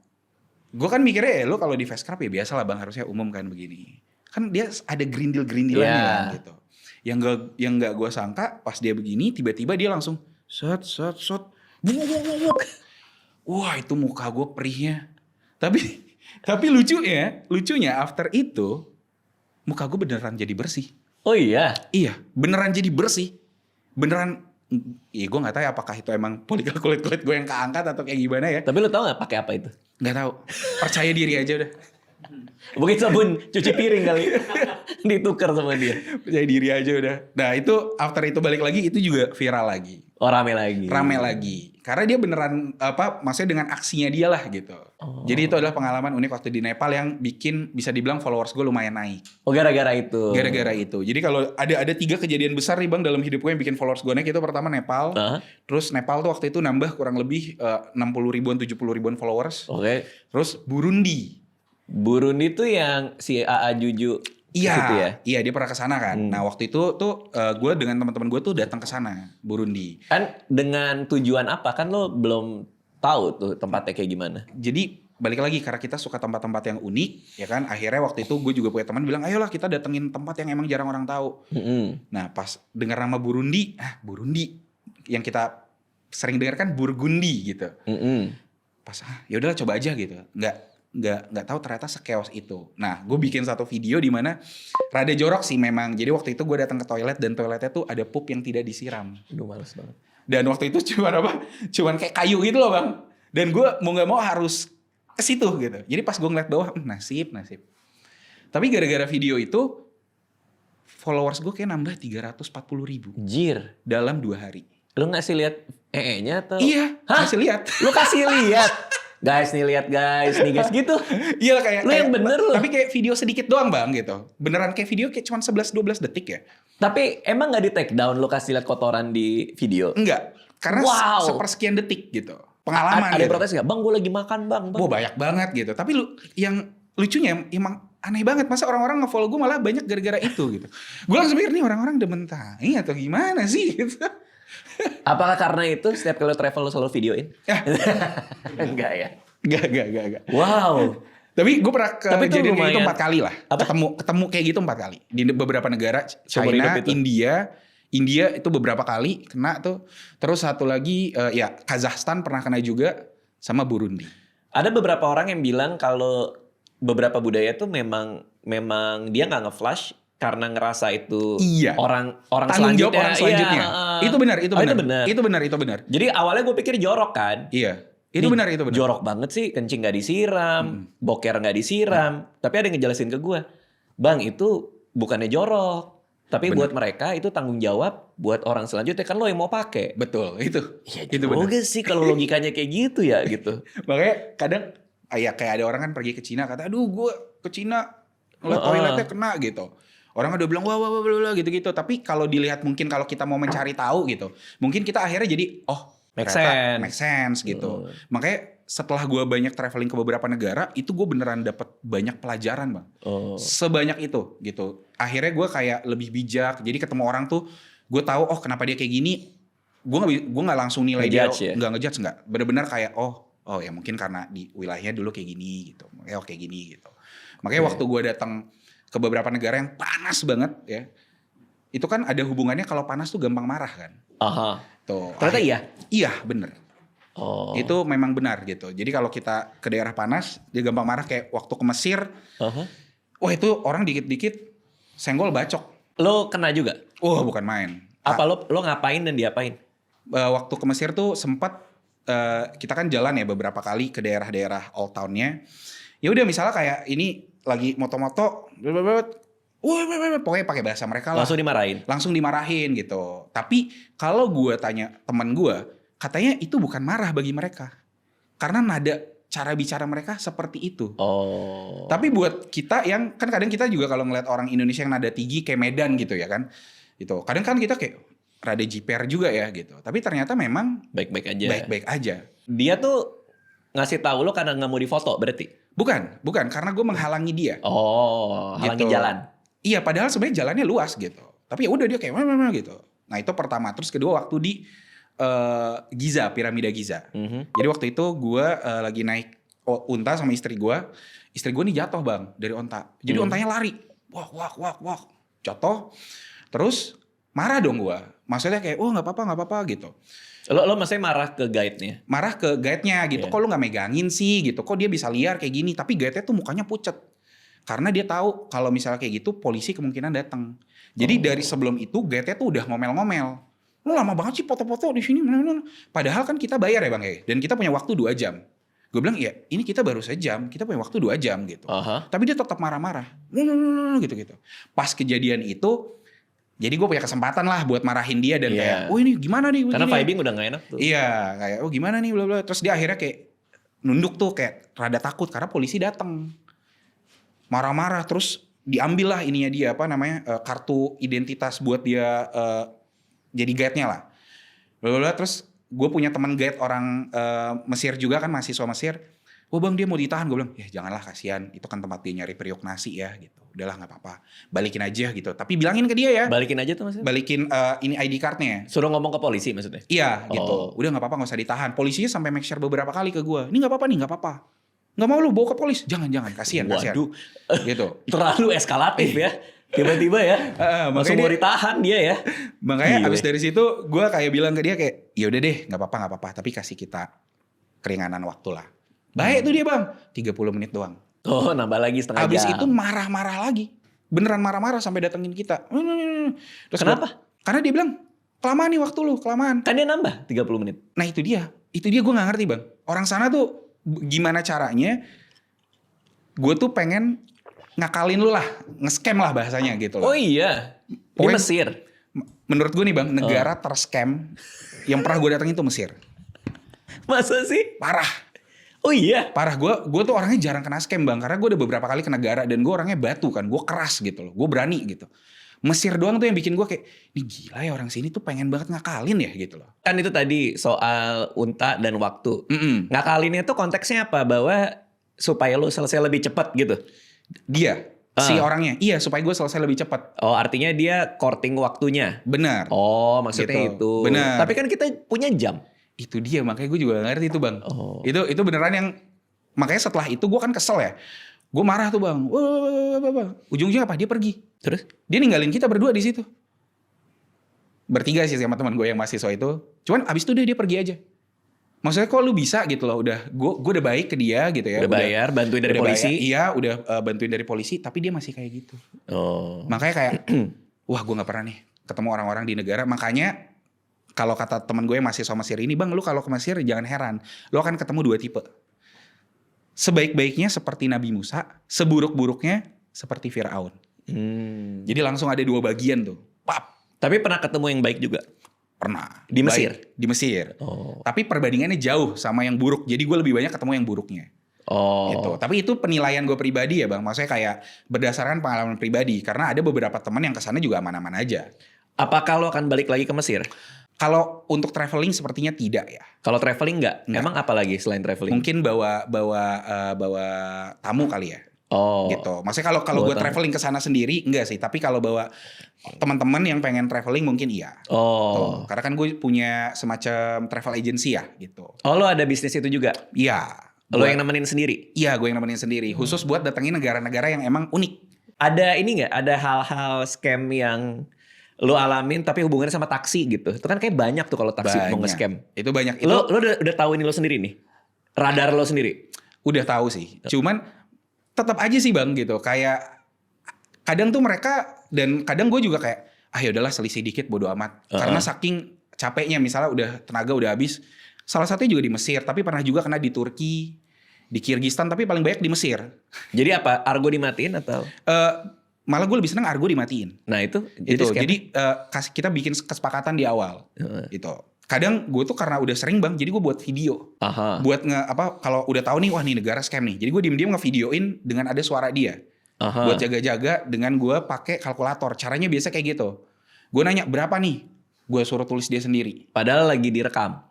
gue kan mikirnya lo kalau di face scrub ya biasa lah bang, harusnya umum kan begini. Kan dia ada gerindil-gerindilannya kan gitu. Yang gak gue sangka pas dia begini tiba-tiba dia langsung set. Wah itu muka gue perihnya. Tapi lucunya after itu muka gue beneran jadi bersih. Oh iya? Iya beneran jadi bersih. Beneran. Iya gue gak tahu ya apakah itu emang polikel kulit gue yang keangkat atau kayak gimana ya. Tapi lu tahu gak pakai apa itu? Gak tahu. Percaya diri aja udah. Mungkin sabun cuci piring kali. Ditukar sama dia. Percaya diri aja udah. Nah itu after itu balik lagi itu juga viral lagi. Rame lagi. Rame lagi. Karena dia beneran maksudnya dengan aksinya dia lah gitu. Jadi itu adalah pengalaman unik waktu di Nepal yang bikin bisa dibilang followers gue lumayan naik. Gara-gara itu. Gara-gara itu. Jadi kalau ada 3 kejadian besar nih bang dalam hidup gue yang bikin followers gue naik, itu pertama Nepal. Terus Nepal tuh waktu itu nambah kurang lebih 60 ribuan 70 ribuan followers. Oke. Terus Burundi tuh yang si AA Juju. Iya, iya dia pernah ke sana kan. Nah waktu itu tuh gue dengan teman-teman gue tuh datang ke sana Burundi. Kan dengan tujuan apa? Kan lo belum tahu tuh tempatnya kayak gimana. Jadi balik lagi karena kita suka tempat-tempat yang unik, ya kan. Akhirnya waktu itu gue juga punya teman bilang, ayolah kita datengin tempat yang emang jarang orang tahu. Nah pas dengar nama Burundi yang kita sering dengar kan Burgundi gitu. Pas ya udahlah coba aja gitu. Nggak tahu ternyata sekeos itu. Nah, gue bikin satu video di mana rada jorok sih memang. Jadi waktu itu gue datang ke toilet dan toiletnya tuh ada pup yang tidak disiram. Aduh males banget. Dan waktu itu cuman kayak kayu gitu loh bang. Dan gue mau nggak mau harus ke situ gitu. Jadi pas gue ngeliat bawah, nasib. Tapi gara-gara video itu followers gue kayak nambah 340 ribu. Jir. Dalam 2 hari. Lu ngasih lihat nya atau? Iya. Kasih lihat. Lu kasih lihat. Guys nih lihat guys gitu. Iya kayak lu yang bener lu. Tapi kayak video sedikit doang bang gitu. Beneran kayak video kayak cuma 11-12 detik ya. Tapi emang gak di take down lu kasih lihat kotoran di video? Enggak. Karena sepersekian detik gitu. Pengalaman ada gitu. protes gak? Bang gue lagi makan bang. Wah banyak banget gitu. Tapi yang lucunya emang aneh banget. Masa orang-orang nge-follow gue malah banyak gara-gara itu gitu. Gue langsung mikir nih orang-orang demen tai atau gimana sih gitu. Apakah karena itu setiap kali travel lo selalu videoin? Enggak ya? Enggak. Wow. Tapi gue pernah kejadian kayak gitu 4 kali lah. Apa? Ketemu kayak gitu 4 kali. Di beberapa negara. Seumur China, hidup itu? India itu beberapa kali kena tuh. Terus satu lagi ya Kazakhstan pernah kena juga. sama Burundi. Ada beberapa orang yang bilang kalau beberapa budaya tuh memang dia nggak nge-flash karena ngerasa itu Iya. orang Tanggung jawab selanjutnya. orang selanjutnya. Iya, Itu benar, itu Oh, benar. itu benar. Itu benar. Jadi awalnya gue pikir jorok kan. Iya. Itu Nih, benar. Jorok banget sih, kencing gak disiram, boker gak disiram. Tapi ada yang ngejelasin ke gue, Bang itu bukannya jorok. Tapi buat mereka itu tanggung jawab buat orang selanjutnya. Kan lo yang mau pakai. Betul, itu. Ya Itu benar. juga sih kalau logikanya kayak gitu ya gitu. Makanya kadang kayak ada orang kan pergi ke Cina kata, aduh gue ke Cina ngeliat toiletnya kena gitu. Orang udah bilang wah gitu-gitu. Tapi kalau dilihat mungkin kalau kita mau mencari tahu gitu, mungkin kita akhirnya jadi Make sense gitu. Makanya setelah gue banyak traveling ke beberapa negara, itu gue beneran dapat banyak pelajaran bang. Sebanyak itu gitu. Akhirnya gue kayak lebih bijak. Jadi ketemu orang tuh, gue tahu kenapa dia kayak gini. Gue nggak langsung nilai dia, nggak ngejudge nggak. Bener-bener kayak oh ya mungkin karena di wilayahnya dulu kayak gini gitu. Makanya kayak gini gitu. Makanya waktu gue datang ke beberapa negara yang panas banget ya, itu kan ada hubungannya kalau panas tuh gampang marah kan. Tuh. Ternyata iya? Iya bener. Itu memang benar gitu. Jadi kalau kita ke daerah panas, dia gampang marah kayak waktu ke Mesir. Wah itu orang dikit-dikit senggol bacok. Lo kena juga? Bukan main. Apa lo ngapain dan diapain? Waktu ke Mesir tuh sempat kita kan jalan ya beberapa kali ke daerah-daerah old town-nya. Ya udah misalnya kayak ini lagi moto-moto, pokoknya pakai bahasa mereka lah. Langsung dimarahin gitu. Tapi kalau gue tanya teman gue, katanya itu bukan marah bagi mereka. Karena nada cara bicara mereka seperti itu. Tapi buat kita yang, kan kadang kita juga kalau ngeliat orang Indonesia yang nada tinggi kayak Medan gitu ya kan. Gitu. Kadang kan kita kayak rada jiper juga ya gitu. Tapi ternyata memang baik-baik aja. Dia tuh ngasih tahu lo karena nggak mau difoto berarti? Bukan. Karena gue menghalangi dia. Halangi gitu. jalan. Iya, padahal sebenarnya jalannya luas gitu. Tapi ya udah dia kayak gitu. Nah itu pertama. Terus kedua waktu di Giza, piramida Giza. Jadi waktu itu gue lagi naik unta sama istri gue. Istri gue nih jatuh bang dari unta. Jadi untanya lari. Wah. Jatuh. Terus marah dong gue. Maksudnya kayak nggak apa-apa gitu. Lo maksudnya marah ke guide-nya? Marah ke guide-nya gitu. Kok lo gak megangin sih gitu. Kok dia bisa liar kayak gini. Tapi guide-nya tuh mukanya pucet. Karena dia tahu kalau misalnya kayak gitu polisi kemungkinan datang. Jadi dari sebelum itu guide-nya tuh udah ngomel-ngomel. Lo lama banget sih foto-foto di sini. Padahal kan kita bayar ya bang ya. Dan kita punya waktu 2 jam. Gue bilang ya ini kita baru sejam. Kita punya waktu 2 jam gitu. Tapi dia tetap marah-marah. Gitu. Pas kejadian itu. Jadi gue punya kesempatan lah buat marahin dia dan kayak, ini gimana nih? Karena vibing udah gak enak tuh. Iya, kayak gimana nih, bla bla. Terus dia akhirnya kayak nunduk tuh kayak rada takut karena polisi datang. Marah-marah terus diambil lah ininya dia kartu identitas buat dia jadi guide-nya lah. Bla bla. Terus gue punya teman guide orang Mesir juga kan, mahasiswa Mesir. Bang dia mau ditahan. Gue bilang ya janganlah, kasihan. Itu kan tempat dia nyari periuk nasi ya gitu. Udahlah gak apa-apa. Balikin aja gitu. Tapi bilangin ke dia ya. Balikin aja tuh maksudnya? Balikin ini ID card-nya. Suruh ngomong ke polisi maksudnya? Iya gitu. Udah gak apa-apa, gak usah ditahan. Polisinya sampai make sure beberapa kali ke gue. Ini gak apa-apa nih, gak apa-apa. Gak mau lu bawa ke polis. Jangan. Kasihan. Waduh. Gitu. Terlalu eskalatif ya. Tiba-tiba ya. Langsung mau ditahan dia ya. Makanya abis dari situ gue kayak bilang ke dia kayak, ya udah deh gak apa-apa. Tapi kasih kita keringanan waktu lah. Baik tuh dia bang. 30 menit doang. Nambah lagi setengah jam. Abis itu marah-marah lagi. Beneran marah-marah sampai datengin kita. Terus kenapa? Karena dia bilang, kelamaan nih waktu lu, kelamaan. Kan dia nambah 30 menit. Nah itu dia gue gak ngerti bang. Orang sana tuh gimana caranya, gue tuh pengen ngakalin lu lah. Nge-scam lah bahasanya gitu loh. Oh iya, di Mesir. Menurut gue nih bang, negara ter-scam yang pernah gue datengin tuh Mesir. Masa sih? Parah. Oh iya? Parah, gue tuh orangnya jarang kena scam bang. Karena gue udah beberapa kali ke negara dan gue orangnya batu kan. Gue keras gitu loh, gue berani gitu. Mesir doang tuh yang bikin gue kayak, ini gila ya orang sini tuh pengen banget ngakalin ya gitu loh. Kan itu tadi soal unta dan waktu. Ngakalinnya tuh konteksnya apa? Bahwa supaya lo selesai lebih cepat gitu? Dia, si orangnya. Iya, supaya gue selesai lebih cepat. Oh artinya dia courting waktunya? Benar. Oh maksudnya gitu. itu. Benar. Tapi kan kita punya jam. Itu dia, makanya gue juga gak ngerti itu bang. Itu beneran yang, makanya setelah itu gue kan kesel ya. Gue marah tuh bang. Ujung-ujungnya apa? Dia pergi. Terus? Dia ninggalin kita berdua di situ. Bertiga sih sama teman gue yang mahasiswa itu. Cuman abis itu dia pergi aja. Maksudnya kok lu bisa gitu loh, gue udah baik ke dia gitu ya. Udah bayar, bantuin dari udah polisi. Iya, udah bantuin dari polisi, tapi dia masih kayak gitu. Oh. Makanya kayak, wah gue nggak pernah nih ketemu orang-orang di negara. Makanya kalau kata teman gue yang mahasiswa Mesir ini, bang, lu kalau ke Mesir jangan heran, lu akan ketemu 2 tipe. Sebaik-baiknya seperti Nabi Musa, seburuk-buruknya seperti Firaun. Jadi langsung ada 2 bagian tuh. Pap. Tapi pernah ketemu yang baik juga? Pernah. Di Mesir? Di Mesir. Oh. Tapi perbandingannya jauh sama yang buruk. Jadi gue lebih banyak ketemu yang buruknya. Oh. Gitu. Tapi itu penilaian gue pribadi ya bang. Maksudnya kayak berdasarkan pengalaman pribadi. Karena ada beberapa teman yang kesana juga aman-aman aja. Apakah lo akan balik lagi ke Mesir? Kalau untuk traveling sepertinya tidak ya. Kalau traveling enggak? Emang apa lagi selain traveling? Mungkin bawa tamu kali ya. Oh. Gitu. Maksudnya kalau gue traveling ke sana sendiri enggak sih, tapi kalau bawa teman-teman yang pengen traveling mungkin iya. Oh. Tuh. Karena kan gue punya semacam travel agency ya gitu. Oh, lo ada bisnis itu juga? Iya. Lo yang nemenin sendiri? Iya, gue yang nemenin sendiri. Khusus buat datengin negara-negara yang emang unik. Ada ini nggak? Ada hal-hal scam yang lo alamin tapi hubungannya sama taksi gitu? Itu kan kayak banyak tuh kalau taksi mau nge-scam. Itu banyak. Lo udah tahu ini lo sendiri nih? Radar lo sendiri? Udah tahu sih. Cuman tetap aja sih bang gitu. Kayak kadang tuh mereka dan kadang gue juga kayak ya udahlah selisih dikit bodo amat. Karena saking capeknya misalnya udah tenaga udah habis. Salah satunya juga di Mesir, tapi pernah juga kena di Turki, di Kirgistan, tapi paling banyak di Mesir. Jadi apa? Argo dimatiin atau? Malah gue lebih seneng argo dimatiin. Nah itu Jadi kita bikin kesepakatan di awal. Gitu. Kadang gue tuh karena udah sering bang, jadi gue buat video. Aha. Buat kalau udah tahu nih, wah nih negara scam nih. Jadi gue diem-diem ngevideoin dengan ada suara dia. Aha. Buat jaga-jaga dengan gue pakai kalkulator. Caranya biasa kayak gitu. Gue nanya berapa nih? Gue suruh tulis dia sendiri. Padahal lagi direkam.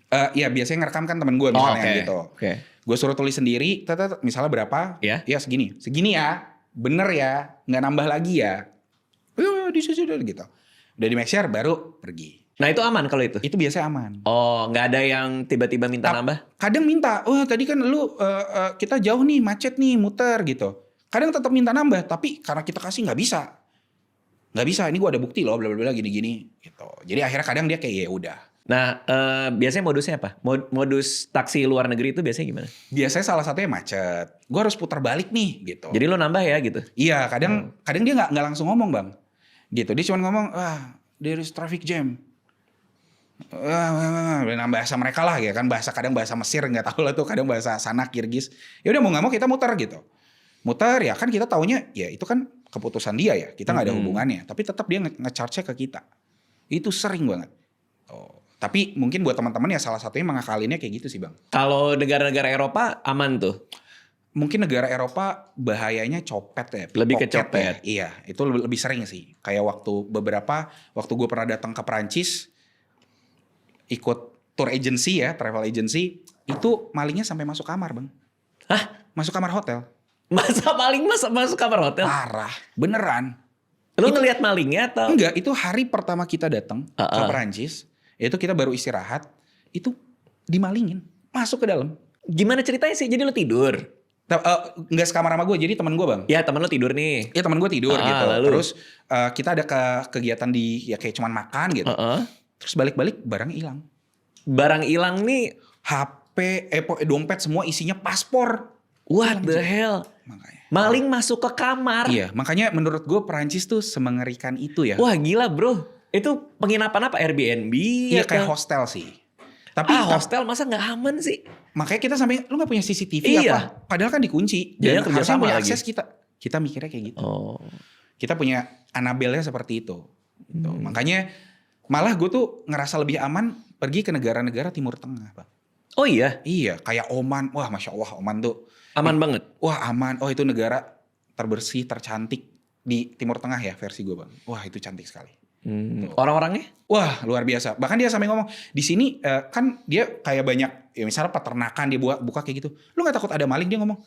Iya biasanya ngerekam kan temen gue misalnya gitu. Okay. Gue suruh tulis sendiri, misalnya berapa? Ya. Ya segini ya, bener ya, nggak nambah lagi ya. Di situ gitu. Udah di make share baru pergi. Nah itu aman kalau itu? Itu biasanya aman. Oh, nggak ada yang tiba-tiba minta nambah? Kadang minta, tadi kan lu kita jauh nih, macet nih, muter gitu. Kadang tetap minta nambah, tapi karena kita kasih nggak bisa. Nggak bisa, ini gue ada bukti loh, bla bla bla gini-gini gitu. Jadi akhirnya kadang dia kayak ya udah. Nah, biasanya modusnya apa? Modus taksi luar negeri itu biasanya gimana? Biasanya salah satunya macet. Gue harus putar balik nih gitu. Jadi lo nambah ya gitu? Iya, kadang dia nggak langsung ngomong bang. Gitu, dia cuma ngomong, there is traffic jam. Bahasa mereka lah ya kan, kadang bahasa Mesir nggak tahu lah tuh, kadang bahasa sana Kirgis. Ya udah mau nggak mau kita muter gitu. Muter ya kan kita taunya ya itu kan keputusan dia ya, kita nggak ada hubungannya. Tapi tetap dia nge-charge ke kita. Itu sering banget. Tapi mungkin buat teman-teman ya salah satunya mengakalinnya kayak gitu sih bang. Kalau negara-negara Eropa aman tuh? Mungkin negara Eropa bahayanya copet ya. Lebih ke copet. Ya. Iya, itu lebih sering sih. Kayak waktu gue pernah datang ke Perancis, ikut tour agency ya, travel agency, itu malingnya sampai masuk kamar bang. Hah? Masuk kamar hotel. Masa maling masuk kamar hotel? Parah, beneran. Lo ngelihat malingnya atau? Enggak, itu hari pertama kita datang ke Perancis, itu kita baru istirahat, itu dimalingin, masuk ke dalam. Gimana ceritanya sih? Jadi lo tidur? Enggak sekamar sama gue, jadi teman gue bang. Ya teman lo tidur nih. Iya teman gue tidur gitu. Lalu? Terus kita ada kegiatan di ya kayak cuman makan gitu. Terus balik-balik barangnya hilang. Barang hilang nih? HP, dompet semua isinya paspor. What the hell? Makanya. Maling masuk ke kamar. Iya, makanya menurut gue Perancis tuh semengerikan itu ya. Wah gila bro. Itu penginapan apa? Airbnb? Iya kayak hostel sih. Tapi hostel masa nggak aman sih? Makanya kita sampai lu nggak punya CCTV iya. apa? Padahal kan dikunci. Dan harusnya punya akses kita. Kita mikirnya kayak gitu. Oh. Kita punya Annabelle-nya seperti itu. Gitu. Makanya malah gue tuh ngerasa lebih aman pergi ke negara-negara Timur Tengah, Bang. Oh iya? Iya, kayak Oman. Wah, Masya Allah Oman tuh. Aman banget? Wah, aman. Oh, itu negara terbersih, tercantik di Timur Tengah ya versi gue, Bang. Wah, itu cantik sekali. Orang-orangnya? Wah, luar biasa. Bahkan dia sampai ngomong, di sini kan dia kayak banyak, ya misalnya peternakan dia buka kayak gitu. Lu gak takut ada maling? Dia ngomong,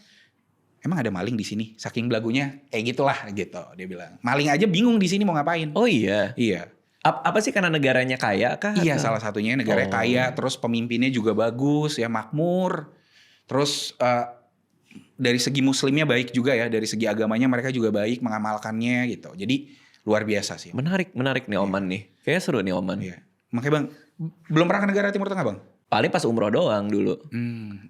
emang ada maling di sini? Saking belagunya kayak gitulah gitu. Dia bilang, maling aja bingung di sini mau ngapain. Oh iya? Iya. Apa sih karena negaranya kaya kah? Iya, salah satunya negaranya kaya. Terus pemimpinnya juga bagus, ya makmur. Terus dari segi muslimnya baik juga ya. Dari segi agamanya mereka juga baik mengamalkannya gitu. Jadi luar biasa sih. Menarik nih Oman nih. Kayaknya seru nih Oman. Iya. Makanya Bang, belum pernah ke negara Timur Tengah Bang? paling pas umroh doang dulu.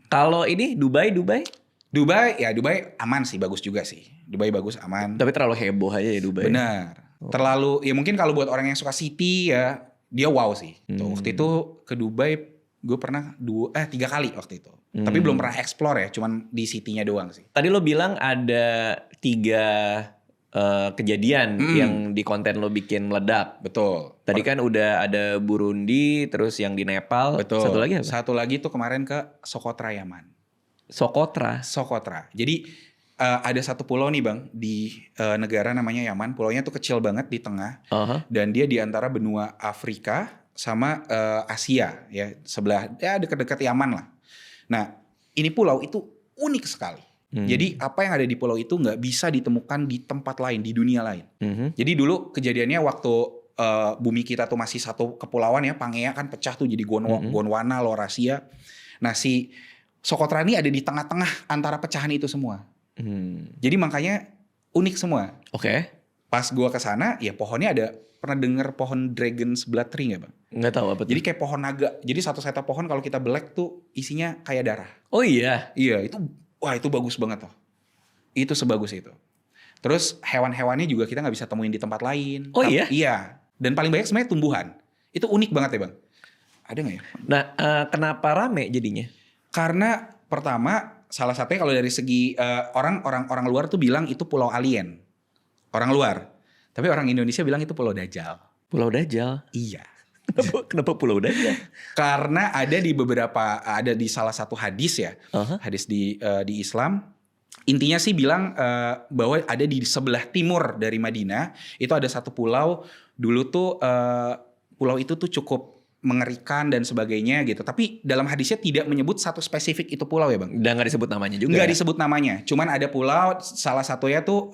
Kalau ini Dubai Dubai aman sih, bagus juga sih. Dubai bagus, aman. tapi terlalu heboh aja ya Dubai. Benar. Terlalu, ya mungkin kalau buat orang yang suka city ya, dia wow sih. Tuh, waktu itu ke Dubai gue pernah 3 kali waktu itu. Tapi belum pernah explore ya, cuman di city-nya doang sih. Tadi lo bilang ada 3 kejadian yang di konten lo bikin meledak. Betul. Tadi kan udah ada Burundi, terus yang di Nepal. Betul. Satu lagi apa? Satu lagi tuh kemarin ke Socotra, Yaman. Socotra. Jadi ada satu pulau nih Bang di negara namanya Yaman. Pulaunya tuh kecil banget di tengah. Dan dia di antara benua Afrika sama Asia ya, sebelah ya dekat-dekat Yaman lah. Nah, ini pulau itu unik sekali. Jadi apa yang ada di pulau itu nggak bisa ditemukan di tempat lain, di dunia lain. Jadi dulu kejadiannya waktu bumi kita tuh masih satu kepulauan ya, Pangea kan pecah tuh jadi Gondwana, Laurasia. Nah si Socotra ini ada di tengah-tengah antara pecahan itu semua. Jadi makanya unik semua. Oke. Pas gua kesana ya pohonnya ada, pernah denger pohon Dragon's Blood Tree gak Bang? Nggak tahu apa tuh. Jadi kayak pohon naga. Jadi satu setup pohon kalau kita belek tuh isinya kayak darah. Oh iya. Iya itu, wah itu bagus banget tuh. Itu sebagus itu. Terus hewan-hewannya juga kita gak bisa temuin di tempat lain. Oh iya? Iya. Dan paling banyak sebenarnya tumbuhan. Itu unik banget ya Bang. Ada gak ya? Nah, kenapa rame jadinya? Karena pertama, salah satunya kalau dari segi orang luar tuh bilang itu pulau alien. Orang luar. Tapi orang Indonesia bilang itu pulau Dajjal. Pulau Dajjal? Iya. Kenapa Pulau Dajjal? Karena ada di salah satu hadis ya. Hadis di Islam. Intinya sih bilang bahwa ada di sebelah timur dari Madinah. Itu ada satu pulau. Dulu tuh pulau itu tuh cukup mengerikan dan sebagainya gitu. Tapi dalam hadisnya tidak menyebut satu spesifik itu pulau ya Bang. Dan gak disebut namanya juga? Nggak disebut namanya. Cuman ada pulau, salah satunya tuh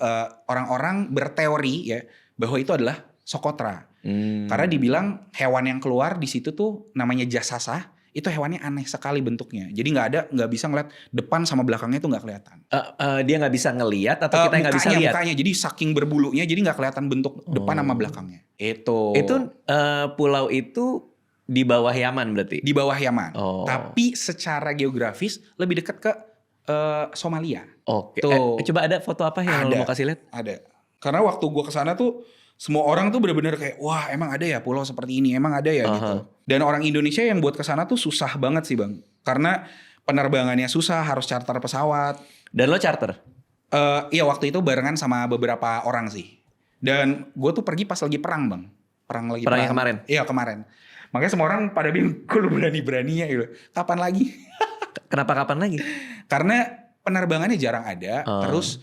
orang-orang berteori ya bahwa itu adalah Socotra. Karena dibilang hewan yang keluar di situ tuh namanya jasasah. Itu hewannya aneh sekali bentuknya. Jadi nggak bisa ngeliat depan sama belakangnya tuh nggak kelihatan. Dia nggak bisa ngelihat atau kita nggak bisa lihat? Mukanya, jadi saking berbulunya jadi nggak kelihatan bentuk depan sama belakangnya. Itu pulau itu di bawah Yaman berarti? Di bawah Yaman. Tapi secara geografis lebih dekat ke Somalia. Oke. Coba ada foto apa yang lo mau kasih lihat? Ada. Karena waktu gue kesana tuh semua orang tuh benar-benar kayak wah emang ada ya pulau seperti ini, emang ada ya gitu. Dan orang Indonesia yang buat kesana tuh susah banget sih Bang. Karena penerbangannya susah, harus charter pesawat. Dan lo charter? Iya waktu itu barengan sama beberapa orang sih. Dan gue tuh pergi pas lagi perang Bang. Perang yang kemarin? Iya kemarin. Makanya semua orang pada bilang kok lu berani-beraninya gitu. Kapan lagi? Kenapa kapan lagi? Karena penerbangannya jarang ada. Terus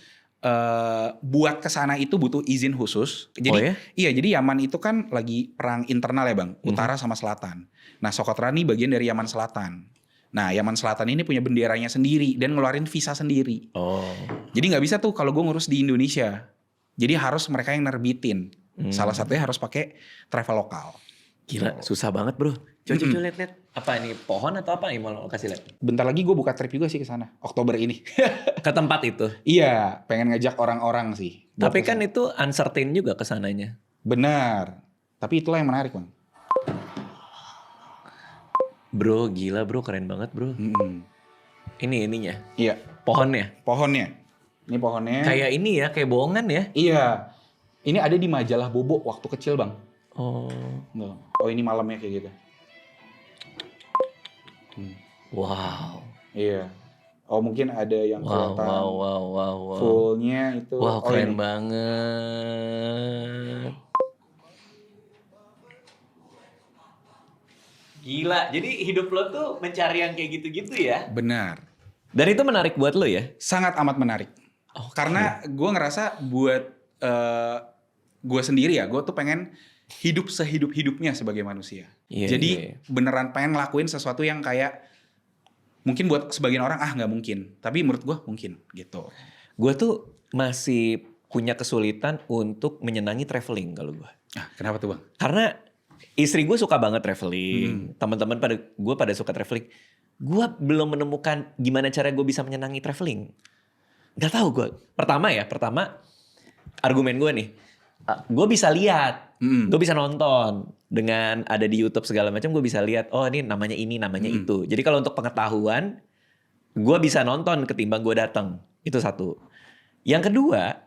buat kesana itu butuh izin khusus. Jadi iya, jadi Yaman itu kan lagi perang internal ya Bang, utara sama selatan. Nah, Socotra ini bagian dari Yaman Selatan. Nah, Yaman Selatan ini punya benderanya sendiri dan ngeluarin visa sendiri. Jadi nggak bisa tuh kalau gue ngurus di Indonesia. Jadi harus mereka yang nerbitin. Salah satunya harus pakai travel lokal. Gila, susah banget bro. Coba lihat. Apa ini pohon atau apa yang mau lo kasih lihat? Bentar lagi gue buka trip juga sih ke sana, Oktober ini. Ke tempat itu? Iya, pengen ngajak orang-orang sih. Tapi kan itu uncertain juga ke sananya. Benar. Tapi itulah yang menarik Bang. Bro, gila bro, keren banget bro. Ini ininya? Iya. Pohonnya? Ini pohonnya. Kayak ini ya, kayak bohongan ya? Iya. Ini ada di majalah Bobo waktu kecil Bang. Oh ini malamnya kayak gitu. Wow. Iya. Oh mungkin ada yang kelihatan. Wow. Fullnya itu. Wow, keren banget. Gila, jadi hidup lo tuh mencari yang kayak gitu-gitu ya? Benar. Dan itu menarik buat lo ya? Sangat amat menarik. Karena gue ngerasa buat gue sendiri ya, gue tuh pengen hidup sehidup-hidupnya sebagai manusia. Jadi beneran pengen ngelakuin sesuatu yang kayak mungkin buat sebagian orang nggak mungkin, tapi menurut gue mungkin gitu. Gue tuh masih punya kesulitan untuk menyenangi traveling kalau gue. Kenapa tuh Bang? Karena istri gue suka banget traveling, teman-teman pada suka traveling. Gue belum menemukan gimana cara gue bisa menyenangi traveling. Gak tahu gue. Pertama argumen gue nih. gue bisa lihat, gue bisa nonton dengan ada di YouTube segala macam, gue bisa lihat oh ini namanya itu. Jadi kalau untuk pengetahuan gue bisa nonton ketimbang gue datang, itu satu. Yang kedua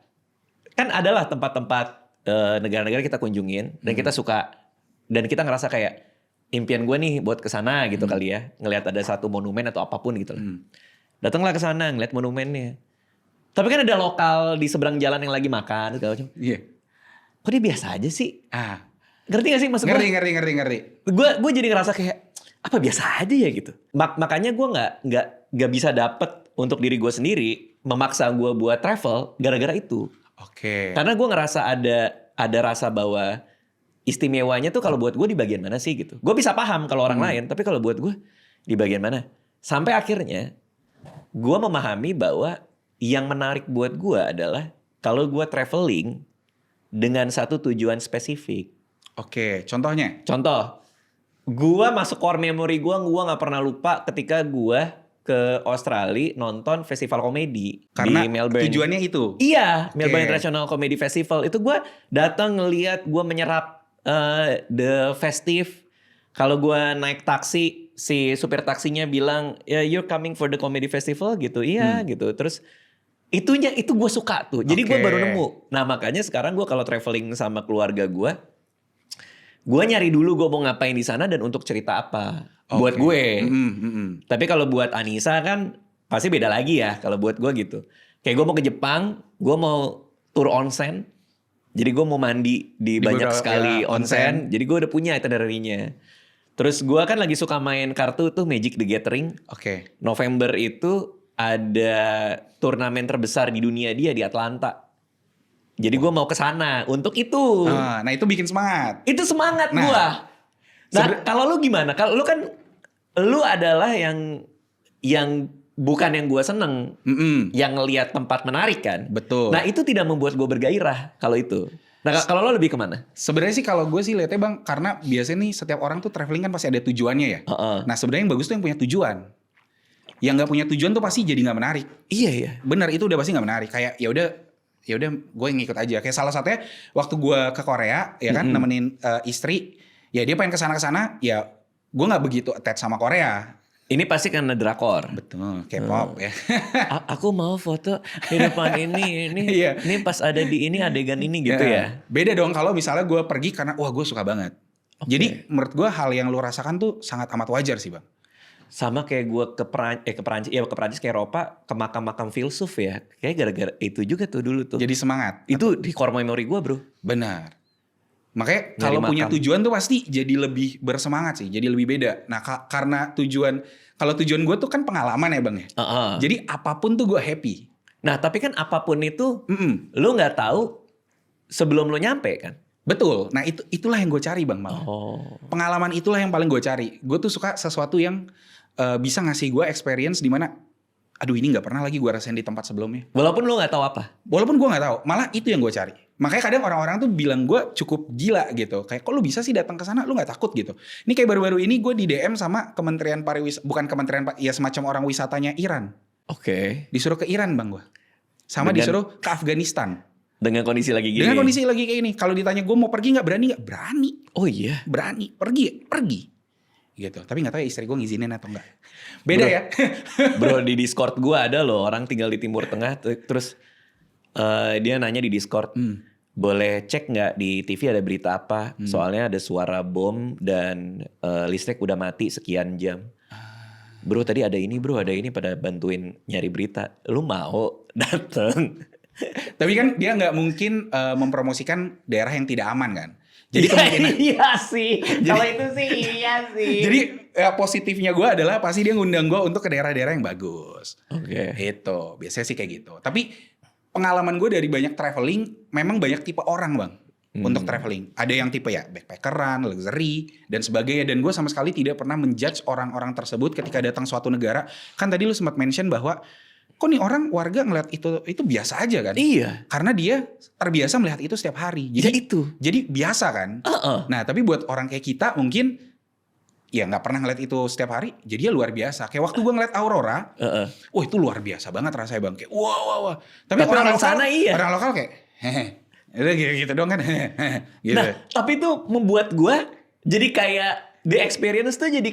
kan adalah tempat-tempat negara-negara kita kunjungin dan kita suka dan kita ngerasa kayak impian gue nih buat kesana gitu kali ya, ngelihat ada satu monumen atau apapun gitu lah. Datanglah ke sana ngeliat monumennya. Tapi kan ada lokal di seberang jalan yang lagi makan segala macam. Iya. Kok dia biasa aja sih? Ngerti gak sih maksud gue? Ngerti. Gue jadi ngerasa kayak apa biasa aja ya gitu. Makanya gue nggak bisa dapet untuk diri gue sendiri memaksa gue buat travel gara-gara itu. Oke. Karena gue ngerasa ada rasa bahwa istimewanya tuh kalau buat gue di bagian mana sih gitu. Gue bisa paham kalau orang lain, tapi kalau buat gue di bagian mana? Sampai akhirnya gue memahami bahwa yang menarik buat gue adalah kalau gue traveling dengan satu tujuan spesifik. Oke, contohnya? Contoh, gue masuk core memory gue nggak pernah lupa ketika gue ke Australia nonton festival komedi Karena di Melbourne. Tujuannya itu? Iya, Melbourne International Comedy Festival. Itu gue datang ngeliat, gue menyerap the festive. Kalau gue naik taksi, si supir taksinya bilang, yeah, you're coming for the comedy festival gitu. Iya gitu. Terus itu gue suka tuh. Jadi gue baru nemu. Nah makanya sekarang gue kalau traveling sama keluarga gue nyari dulu gue mau ngapain di sana dan untuk cerita apa buat gue. Tapi kalau buat Anissa kan pasti beda lagi ya kalau buat gue gitu. Kayak gue mau ke Jepang, gue mau tour onsen. Jadi gue mau mandi di banyak sekali onsen. Jadi gue udah punya itinerary-nya. Terus gue kan lagi suka main kartu tuh Magic the Gathering. Oke. November itu ada turnamen terbesar di dunia dia di Atlanta. Jadi gue mau ke sana untuk itu. Nah itu bikin semangat. Itu semangat gue. Nah kalau lu gimana? Kalau lu kan lu adalah yang bukan yang gue seneng, yang ngelihat tempat menarik kan. Betul. Nah itu tidak membuat gue bergairah kalau itu. Nah kalau lo lebih kemana? Sebenarnya sih kalau gue sih lihatnya bang, karena biasanya nih setiap orang tuh traveling kan pasti ada tujuannya ya. Nah sebenarnya yang bagus tuh yang punya tujuan. Yang nggak punya tujuan tuh pasti jadi nggak menarik. Iya. Bener itu udah pasti nggak menarik. Kayak ya udah gue ngikut aja. Kayak salah satunya waktu gue ke Korea ya kan nemenin istri, ya dia pengen kesana ya gue nggak begitu attach sama Korea. Ini pasti karena drakor. Betul, K-pop ya. Aku mau foto di depan ini Iya. Ini pas ada di ini adegan ini gitu ya. Beda dong kalau misalnya gue pergi karena wah gue suka banget. Jadi menurut gue hal yang lu rasakan tuh sangat amat wajar sih bang. Sama kayak gue ke Perancis ke Eropa, ke makam-makam filsuf ya. Kayak gara-gara itu juga tuh dulu tuh. Jadi semangat. Itu di core memory gue bro. Benar. Makanya kalau punya tujuan tuh pasti jadi lebih bersemangat sih. Jadi lebih beda. Nah karena kalau tujuan gue tuh kan pengalaman ya bang ya. Jadi apapun tuh gue happy. Nah tapi kan apapun itu lu gak tahu sebelum lu nyampe kan. Betul. Nah itulah yang gue cari bang malah. Pengalaman itulah yang paling gue cari. Gue tuh suka sesuatu yang bisa ngasih gue experience di mana, aduh ini nggak pernah lagi gue rasain di tempat sebelumnya. Walaupun lu nggak tahu apa. Walaupun gue nggak tahu, malah itu yang gue cari. Makanya kadang orang-orang tuh bilang gue cukup gila gitu. Kayak kok lu bisa sih datang ke sana, lu nggak takut gitu. Ini kayak baru-baru ini gue di DM sama Kementerian Pariwisata, bukan Kementerian ya semacam orang wisatanya Iran. Oke. Disuruh ke Iran bang gue. Sama disuruh ke Afghanistan. Dengan kondisi lagi gini. Dengan kondisi lagi kayak ini. Kalau ditanya gue mau pergi nggak, berani nggak? Berani. Oh iya. Berani. Pergi. Gitu. Tapi gak tahu ya istri gue ngizinin atau enggak. Beda bro, ya. Bro di Discord gue ada loh orang tinggal di Timur Tengah. Terus dia nanya di Discord. Boleh cek gak di TV ada berita apa. Soalnya ada suara bom dan listrik udah mati sekian jam. Bro tadi ada ini bro, ada ini pada bantuin nyari berita. Lu mau dateng? Tapi kan dia gak mungkin mempromosikan daerah yang tidak aman kan. Jadi kemungkinan iya sih. Kalau itu sih iya sih. Jadi ya, positifnya gue adalah pasti dia ngundang gue untuk ke daerah-daerah yang bagus. Oke. Itu biasanya sih kayak gitu. Tapi pengalaman gue dari banyak traveling, memang banyak tipe orang bang untuk traveling. Ada yang tipe ya backpackeran, luxury dan sebagainya. Dan gue sama sekali tidak pernah menjudge orang-orang tersebut ketika datang suatu negara. Kan tadi lu sempat mention bahwa kok nih orang warga ngeliat itu biasa aja kan? Iya. Karena dia terbiasa melihat itu setiap hari. Jadi ya itu. Jadi biasa kan? Nah tapi buat orang kayak kita mungkin ya nggak pernah ngeliat itu setiap hari. Jadi ya luar biasa. Kayak waktu gue ngeliat aurora, wah itu luar biasa banget rasanya bang. Kayak wah. Tapi orang lokal, sana iya. Orang lokal kayak hehe. Udah gitu doang kan. Gitu. Nah, tapi itu membuat gue jadi kayak the experience tuh jadi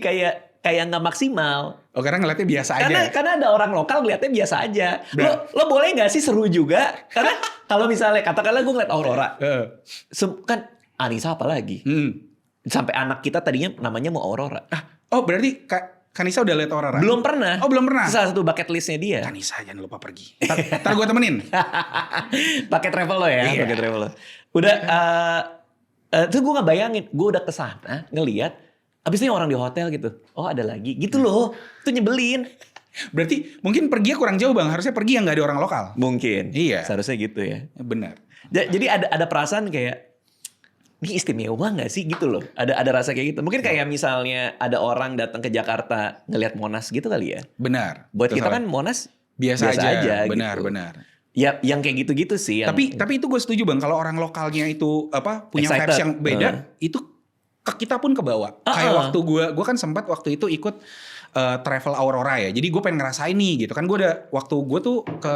kayak nggak maksimal. Oh karena ngeliatnya biasa aja. Karena ada orang lokal ngeliatnya biasa aja. Lo boleh nggak sih seru juga? Karena kalau misalnya katakanlah gue ngeliat Aurora, kan Anissa apa lagi? Sampai anak kita tadinya namanya mau Aurora. Oh berarti Kanisa udah lihat Aurora? Belum pernah. Oh belum pernah. Salah satu bucket listnya dia. Kanisa jangan lupa pergi. Ntar gue temenin. Pakai travel lo ya, pakai travel lo. Udah, terus gue nggak bayangin, gue udah kesana ngelihat, abis itu orang di hotel gitu, oh ada lagi, gitu loh, itu nyebelin. Berarti mungkin perginya kurang jauh bang, harusnya pergi yang nggak ada orang lokal. Mungkin, iya. Seharusnya gitu ya. Benar. Jadi ada perasaan kayak, ini istimewa nggak sih gitu loh? Ada rasa kayak gitu. Mungkin kayak misalnya ada orang datang ke Jakarta ngelihat Monas gitu kali ya. Benar. Buat kita kan Monas biasa aja. gitu. Benar, benar. Ya, yang kayak gitu-gitu sih. Tapi itu gue setuju bang. Kalau orang lokalnya itu punya Excited. vibes yang beda, itu ke kita pun kebawa. Kayak waktu gue kan sempat waktu itu ikut travel Aurora ya. Jadi gue pengen ngerasain nih gitu kan. Waktu gue tuh ke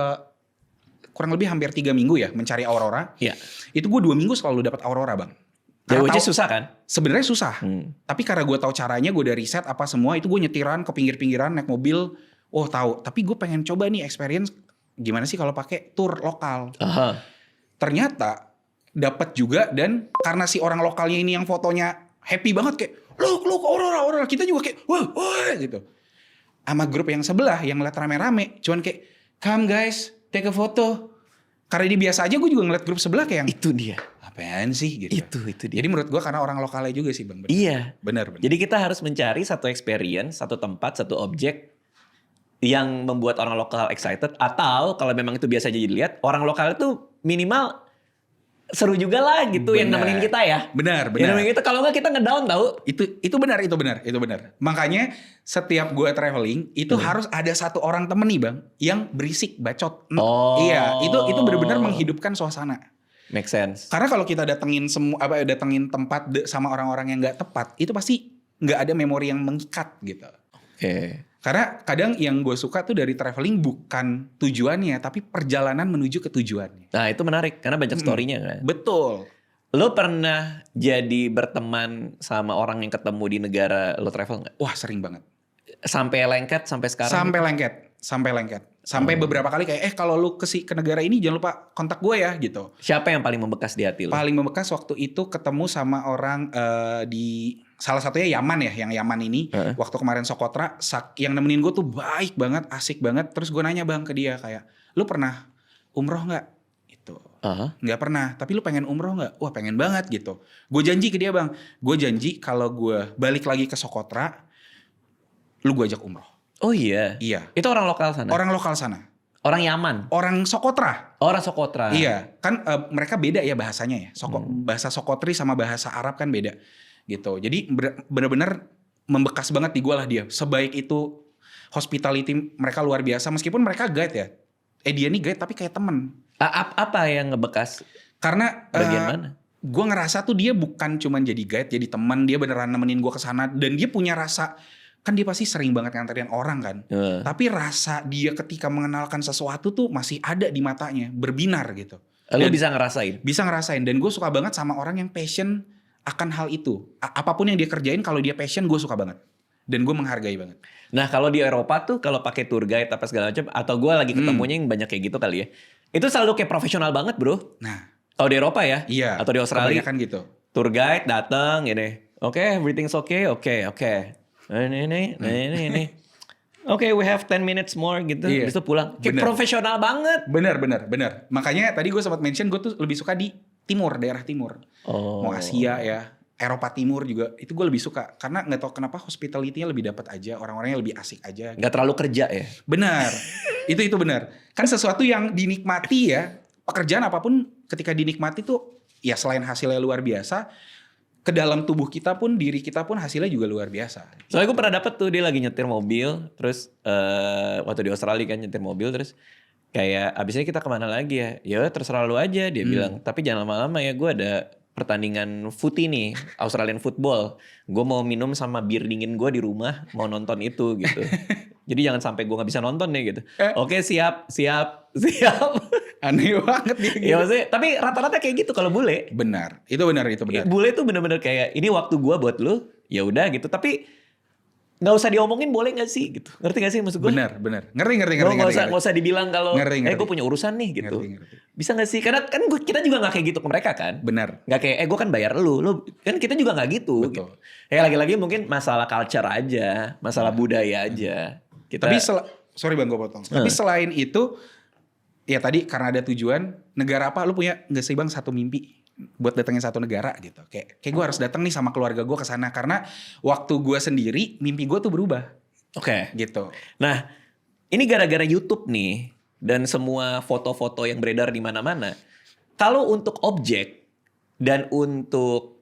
kurang lebih hampir 3 minggu ya mencari Aurora. Iya. Itu gue 2 minggu selalu dapat Aurora bang. Ya, which is susah kan? Sebenarnya susah. Tapi karena gue tahu caranya, gue udah riset apa semua, itu gue nyetiran ke pinggir-pinggiran naik mobil. Oh tahu. Tapi gue pengen coba nih experience gimana sih kalau pakai tour lokal. Ternyata dapat juga, dan karena si orang lokalnya ini yang fotonya happy banget kayak look Aurora. Kita juga kayak wah gitu. Sama grup yang sebelah yang ngeliat rame-rame, cuman kayak come guys, take a photo. Karena dia biasa aja, gue juga ngeliat grup sebelah kayak yang Itu dia. apaan sih gitu. Itu dia. Jadi menurut gue karena orang lokalnya juga sih bang. Iya. Benar. Jadi kita harus mencari satu experience, satu tempat, satu objek yang membuat orang lokal excited. Atau kalau memang itu biasa aja dilihat, orang lokal itu minimal seru juga lah gitu. Yang nemenin kita ya. Benar. Yang nemenin kita, kalau nggak kita ngedown tau. Itu benar. Makanya setiap gue traveling itu harus ada satu orang temen nih bang yang berisik bacot. Iya, itu benar-benar menghidupkan suasana. Make sense. Karena kalau kita datengin tempat sama orang-orang yang nggak tepat, itu pasti nggak ada memori yang mengikat gitu. Oke. Karena kadang yang gue suka tuh dari traveling bukan tujuannya, tapi perjalanan menuju ke tujuannya. Nah itu menarik karena banyak story-nya kan. Betul. Lo pernah jadi berteman sama orang yang ketemu di negara lo travel nggak? Wah sering banget. Sampai lengket sampai sekarang? Sampai lengket. Sampai beberapa kali kayak kalau lu ke negara ini jangan lupa kontak gue ya gitu. Siapa yang paling membekas di hati lo? Paling membekas waktu itu ketemu sama orang di salah satunya Yaman ya, yang Yaman ini. Waktu kemarin Socotra, yang nemenin gue tuh baik banget, asik banget. Terus gue nanya bang ke dia kayak, lu pernah umroh nggak? Itu nggak pernah. Tapi lu pengen umroh nggak? Wah pengen banget gitu. Gue janji ke dia bang, gue janji kalau gue balik lagi ke Socotra, lu gue ajak umroh. Oh iya? Iya. Itu orang lokal sana? Orang lokal sana. Orang Yaman? Orang Socotra. Orang Socotra. Iya. Kan mereka beda ya bahasanya ya. Bahasa Sokotri sama bahasa Arab kan beda. Gitu. Jadi benar-benar membekas banget di gue lah dia. Sebaik itu hospitality mereka luar biasa. Meskipun mereka guide ya. Dia nih guide tapi kayak temen. Apa yang ngebekas? Karena bagian mana? Gue ngerasa tuh dia bukan cuman jadi guide, jadi teman. Dia beneran nemenin gue kesana. Dan dia punya rasa... Kan dia pasti sering banget nganterin orang kan. Tapi rasa dia ketika mengenalkan sesuatu tuh masih ada di matanya. Berbinar gitu. Lu bisa ngerasain? Bisa ngerasain. Dan gue suka banget sama orang yang passion akan hal itu. Apapun yang dia kerjain, kalau dia passion gue suka banget. Dan gue menghargai banget. Nah kalau di Eropa tuh kalau pakai tour guide apa segala macam. Atau gue lagi ketemunya yang banyak kayak gitu kali ya. Itu selalu kayak profesional banget bro. Nah. Kalau di Eropa ya? Iya. Atau di Australia. Kebanyakan gitu. Tour guide datang gini. Oke, everything's okay. Ini. Oke, we have 10 minutes more gitu. Habis itu pulang. Kayak profesional banget. Bener. Makanya tadi gue sempat mention gue tuh lebih suka di timur, daerah timur. Mau Asia ya, Eropa Timur juga. Itu gue lebih suka. Karena gak tahu kenapa hospitality-nya lebih dapat aja. Orang-orangnya lebih asik aja. Gak terlalu kerja ya? Benar. itu benar. Kan sesuatu yang dinikmati ya. Pekerjaan apapun ketika dinikmati tuh ya selain hasilnya luar biasa, ke dalam tubuh kita pun, diri kita pun hasilnya juga luar biasa. Soalnya gue pernah dapet tuh dia lagi nyetir mobil, terus waktu di Australia kan nyetir mobil, terus kayak abisnya kita kemana lagi ya? Ya terserah lu aja, dia bilang. Tapi jangan lama-lama ya, gue ada pertandingan footy nih, Australian football. Gue mau minum sama bir dingin gue di rumah, mau nonton itu gitu. Jadi jangan sampai gue gak bisa nonton nih gitu. Oke siap. Aneh banget dia gitu. Ya maksudnya, tapi rata-rata kayak gitu kalau bule. Benar, itu benar. Bule tuh bener-bener kayak ini waktu gua buat lu, ya udah gitu. Tapi nggak usah diomongin boleh nggak sih gitu. Ngerti nggak sih maksud gue? Benar. Ngerti. Nggak usah dibilang kalau Ngerti. gue punya urusan nih gitu. Ngerti. Bisa nggak sih? Karena kan kita juga nggak kayak gitu ke mereka kan. Benar. Nggak kayak gue kan bayar lu kan kita juga nggak gitu. Betul. Gitu. Ya lagi-lagi mungkin masalah culture aja, masalah budaya aja. Kita. Tapi sorry Bang gue potong. Tapi selain itu, ya tadi karena ada tujuan, negara apa lu punya nggak sih Bang satu mimpi buat datengin satu negara gitu? Kayak gue harus datang nih sama keluarga gue ke sana karena waktu gue sendiri mimpi gue tuh berubah. Oke. Gitu. Nah, ini gara-gara YouTube nih dan semua foto-foto yang beredar di mana-mana. Kalau untuk objek dan untuk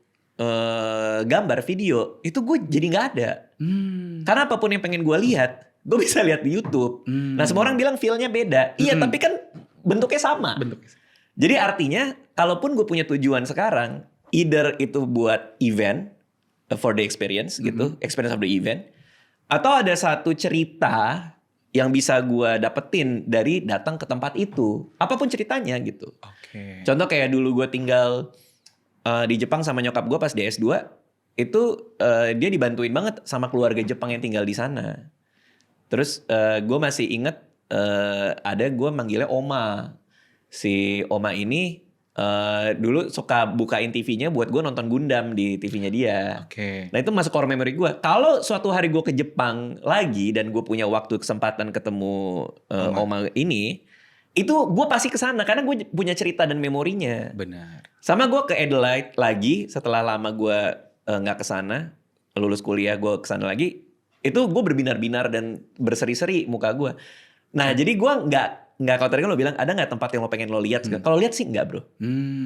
gambar video itu gue jadi nggak ada. Karena apapun yang pengen gue lihat, gue bisa lihat di YouTube. Nah, semua orang bilang feel-nya beda. Iya, tapi kan bentuknya sama. Jadi artinya, kalaupun gue punya tujuan sekarang, either itu buat event for the experience gitu, experience of the event, atau ada satu cerita yang bisa gue dapetin dari datang ke tempat itu, apapun ceritanya gitu. Contoh kayak dulu gue tinggal di Jepang sama nyokap gue pas di S2, itu dia dibantuin banget sama keluarga Jepang yang tinggal di sana. Terus gue masih inget ada gue manggilnya Oma. Si Oma ini dulu suka bukain TV-nya buat gue nonton Gundam di TV-nya dia. Nah itu masuk core memory gue. Kalau suatu hari gue ke Jepang lagi dan gue punya waktu kesempatan ketemu Oma ini, itu gue pasti kesana karena gue punya cerita dan memorinya. Benar. Sama gue ke Adelaide lagi setelah lama gue nggak kesana, lulus kuliah gue kesana lagi. Itu gue berbinar-binar dan berseri-seri muka gue. Nah jadi gue nggak kalau tadi kan lo bilang ada nggak tempat yang lo pengen lo lihat? Kalau lihat sih nggak bro.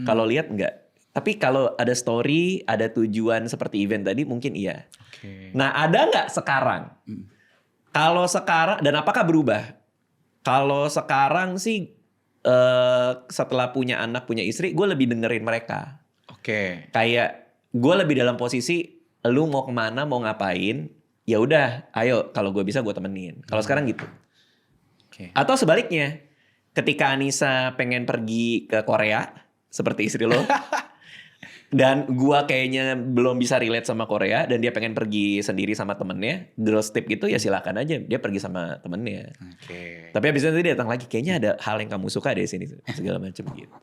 Kalau lihat nggak. Tapi kalau ada story, ada tujuan seperti event tadi mungkin iya. Nah ada nggak sekarang? Kalau sekarang dan apakah berubah? Kalau sekarang sih setelah punya anak punya istri, gue lebih dengerin mereka. Kayak gue lebih dalam posisi lu mau kemana mau ngapain? Ya udah, ayo kalau gue bisa gue temenin. Kalau sekarang gitu. Atau sebaliknya, ketika Anissa pengen pergi ke Korea, seperti istri lo, dan gue kayaknya belum bisa relate sama Korea, dan dia pengen pergi sendiri sama temennya, girls trip gitu ya silakan aja, dia pergi sama temennya. Tapi abis itu dia datang lagi, kayaknya ada hal yang kamu suka deh sini, segala macam gitu.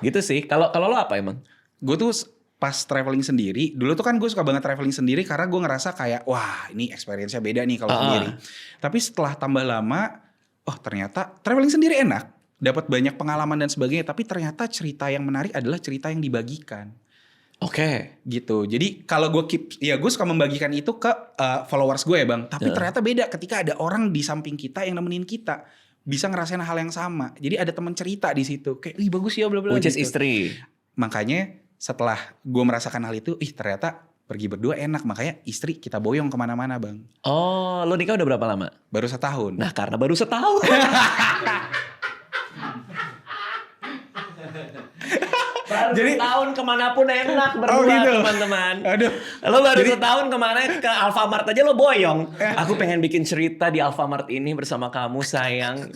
Gitu sih. Kalau lo apa emang? Gue tuh pas traveling sendiri, dulu tuh kan gue suka banget traveling sendiri karena gue ngerasa kayak wah ini experience-nya beda nih kalau sendiri. Tapi setelah tambah lama, oh ternyata traveling sendiri enak, dapat banyak pengalaman dan sebagainya. Tapi ternyata cerita yang menarik adalah cerita yang dibagikan. Gitu. Jadi kalau gue gue suka membagikan itu ke followers gue ya bang. Tapi ternyata beda ketika ada orang di samping kita yang nemenin kita bisa ngerasain hal yang sama. Jadi ada teman cerita di situ. Kayak, ih bagus ya bla bla. Which is istri. Makanya setelah gue merasakan hal itu, ternyata pergi berdua enak. Makanya istri kita boyong kemana-mana bang. Oh, lo nikah udah berapa lama? Baru setahun. Nah karena baru setahun. Jadi setahun kemanapun enak berdua teman-teman. Lo baru setahun kemana ke Alfamart aja lo boyong. Aku pengen bikin cerita di Alfamart ini bersama kamu sayang.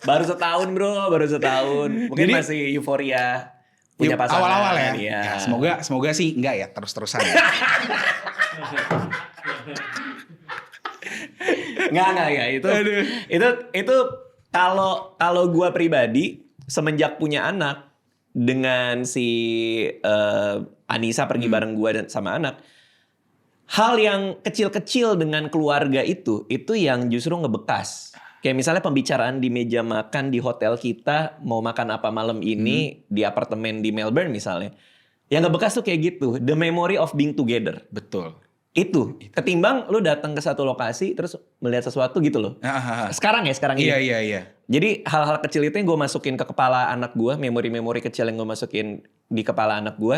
Baru setahun bro, baru setahun. Mungkin masih euforia. Punya pasangan. Awal-awal ya. Semoga sih enggak ya terus-terusan. Enggak ya itu kalau gue pribadi semenjak punya anak dengan si Anissa pergi bareng gue dan sama anak, hal yang kecil-kecil dengan keluarga itu yang justru ngebekas. Kayak misalnya pembicaraan di meja makan di hotel kita mau makan apa malam ini di apartemen di Melbourne misalnya. Yang ngebekas tuh kayak gitu, the memory of being together. Betul. Itu ketimbang lu datang ke satu lokasi terus melihat sesuatu gitu loh. Sekarang ini. Iya. Jadi hal-hal kecil itu yang gue masukin ke kepala anak gue, memori-memori kecil yang gue masukin di kepala anak gue,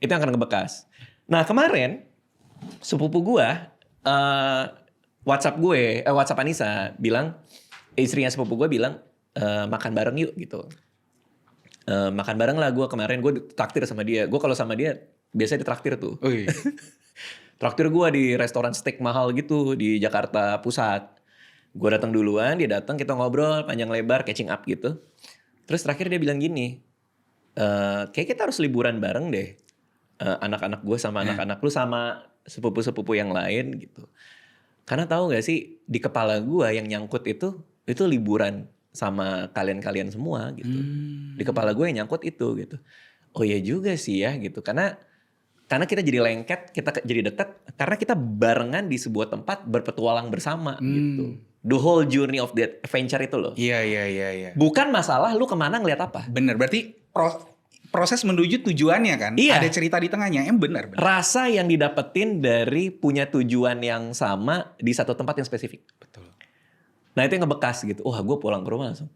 itu yang akan ngebekas. Nah kemarin sepupu gue WhatsApp Anissa bilang, istrinya sepupu gue bilang makan bareng yuk gitu. Makan bareng lah gue kemarin, gue traktir sama dia. Gue kalau sama dia biasanya ditraktir tuh. Traktir gue di restoran steak mahal gitu di Jakarta Pusat. Gue datang duluan, dia datang, kita ngobrol panjang lebar, catching up gitu. Terus terakhir dia bilang gini, kayak kita harus liburan bareng deh. Anak-anak gue sama anak-anak lu sama sepupu-sepupu yang lain gitu. Karena tahu gak sih di kepala gue yang nyangkut itu liburan sama kalian-kalian semua gitu. Di kepala gue yang nyangkut itu gitu. Oh iya juga sih ya gitu. Karena kita jadi lengket, kita jadi dekat karena kita barengan di sebuah tempat berpetualang bersama gitu. The whole journey of that adventure itu loh. Iya. Bukan masalah lu kemana ngeliat apa. Bener, berarti proses menuju tujuannya kan. Iya. Ada cerita di tengahnya, bener. Rasa yang didapetin dari punya tujuan yang sama di satu tempat yang spesifik. Betul. Nah itu yang ngebekas gitu. Wah gue pulang ke rumah langsung.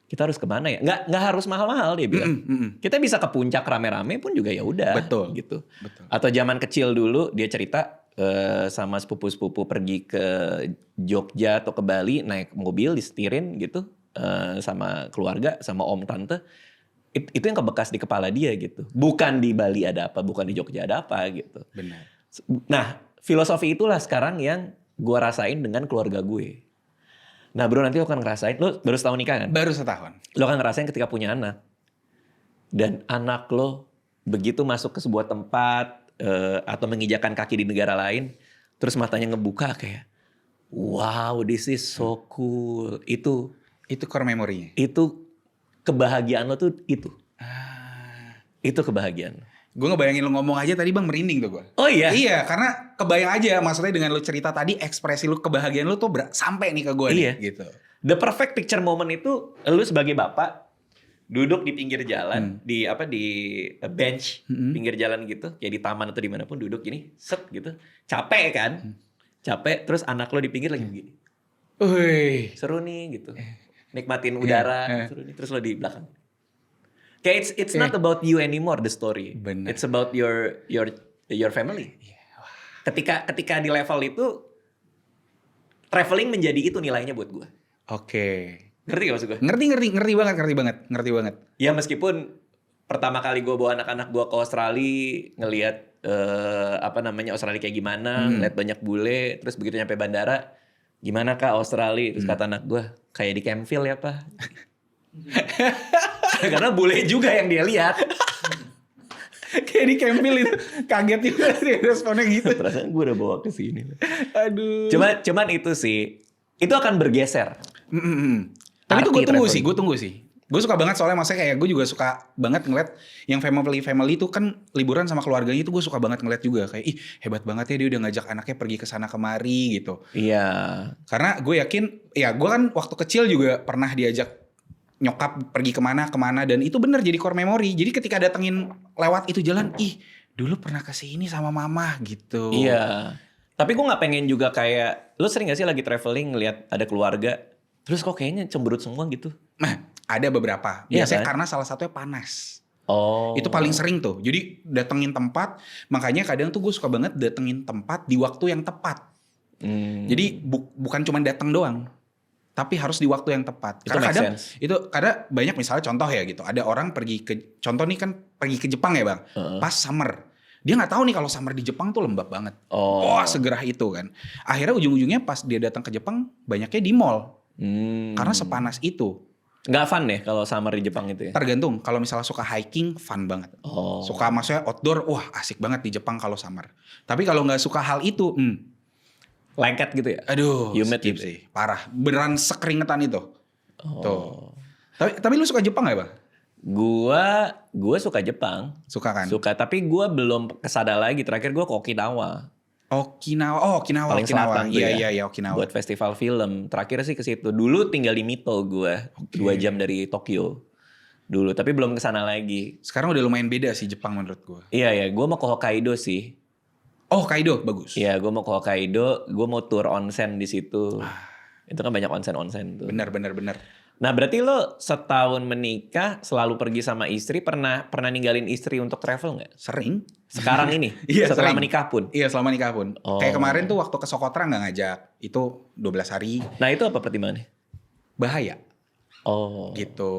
Kita harus kemana ya? Nggak harus mahal-mahal dia bilang. Kita bisa ke puncak rame-rame pun juga ya udah. Betul. Gitu. Betul. Atau zaman kecil dulu dia cerita sama sepupu-sepupu pergi ke Jogja atau ke Bali naik mobil disetirin gitu sama keluarga sama om tante. Itu yang kebekas di kepala dia gitu. Bukan di Bali ada apa, bukan di Jogja ada apa gitu. Benar. Nah, filosofi itulah sekarang yang gue rasain dengan keluarga gue. Nah bro, nanti lo akan ngerasain, lo baru setahun nikah kan? Baru setahun. Lo akan ngerasain ketika punya anak. Dan anak lo begitu masuk ke sebuah tempat atau menginjakan kaki di negara lain, terus matanya ngebuka kayak, wow, this is so cool. Itu core memory-nya. Itu kebahagiaan lo tuh itu. Itu kebahagiaan. Gue ngebayangin lo ngomong aja tadi bang merinding tuh gue. Oh iya? Iya, karena kebayang aja maksudnya dengan lo cerita tadi ekspresi lo kebahagiaan lo tuh sampai nih ke gue Iya. nih gitu. The perfect picture moment itu lo sebagai bapak duduk di pinggir jalan di bench pinggir jalan gitu, kayak di taman atau dimanapun duduk gini, set gitu. Capek kan? Capek terus anak lo di pinggir lagi begini. Wih. Seru nih gitu. Nikmatin udara, seru nih terus lo di belakang. Kayak it's not about you anymore the story. Bener. It's about your family. Ketika di level itu traveling menjadi itu nilainya buat gue. Oke. Ngerti gak maksud gue? Ngerti banget. Ya meskipun pertama kali gue bawa anak-anak gue ke Australia ngelihat Australia kayak gimana, ngeliat banyak bule, terus begitu nyampe bandara, gimana kak Australia? Terus kata anak gue, kayak di Campville ya pak. Karena bule juga yang dia lihat. Kayak di Campbell itu kaget juga sih responnya gitu. Perasaan gue udah bawa ke sini. Aduh. Cuman itu sih, itu akan bergeser. Tapi itu gue Arti tunggu sih. Gue suka banget soalnya maksudnya kayak gue juga suka banget ngeliat yang family itu kan liburan sama keluarganya itu gue suka banget ngeliat juga. Kayak ih hebat banget ya dia udah ngajak anaknya pergi ke sana kemari gitu. Iya. Karena gue yakin, ya gue kan waktu kecil juga pernah diajak nyokap pergi kemana dan itu bener jadi core memory. Jadi ketika datengin lewat itu jalan, ih dulu pernah kesini sama mama gitu. Iya. Tapi gue gak pengen juga kayak, lo sering gak sih lagi traveling ngeliat ada keluarga, terus kok kayaknya cemberut semua gitu? Nah ada beberapa, Iya, biasanya kan? karena salah satunya panas. Oh. Itu paling sering tuh. Jadi datengin tempat, makanya kadang tuh gue suka banget datengin tempat di waktu yang tepat. Jadi bukan cuma datang doang, tapi harus di waktu yang tepat. Itu Karena make kadang sense. itu banyak misalnya contoh ya gitu. Ada orang contoh nih kan pergi ke Jepang ya bang, pas summer. Dia nggak tahu nih kalau summer di Jepang tuh lembab banget. Wah segerah itu kan. Akhirnya ujung-ujungnya pas dia datang ke Jepang banyaknya di mall. Karena sepanas itu. Nggak fun deh kalau summer di Jepang itu ya? Tergantung. Kalau misalnya suka hiking, fun banget. Suka maksudnya outdoor, wah asik banget di Jepang kalau summer. Tapi kalau nggak suka hal itu, lengket gitu ya? aduh, Humid skip gitu. sih. Parah. Beneran sekeringetan itu. Tuh. Tapi lu suka Jepang gak bang? Gua suka Jepang. Suka kan? Suka, tapi gua belum kesada lagi. Terakhir gua ke Okinawa. Okinawa. Paling selatan tuh ya. Iya, Okinawa. Buat festival film. Terakhir sih ke situ. Dulu tinggal di Mito gua. 2 jam dari Tokyo. Dulu, tapi belum kesana lagi. Sekarang udah lumayan beda sih Jepang menurut gue. Iya, gua mau ke Hokkaido sih. Oh, Kaido bagus. Iya, gua mau ke Hokkaido. Gua mau tour onsen di situ. Itu kan banyak onsen tuh. Bener. Nah, berarti lo setahun menikah selalu pergi sama istri, pernah ninggalin istri untuk travel nggak? Sering. Sekarang ini? Iya, setelah sering. menikah pun? Iya, selama nikah pun. Oh. Kayak kemarin tuh waktu ke Socotra gak ngajak. Itu 12 hari. Nah, itu apa pertimbangannya? Bahaya. Oh. Gitu.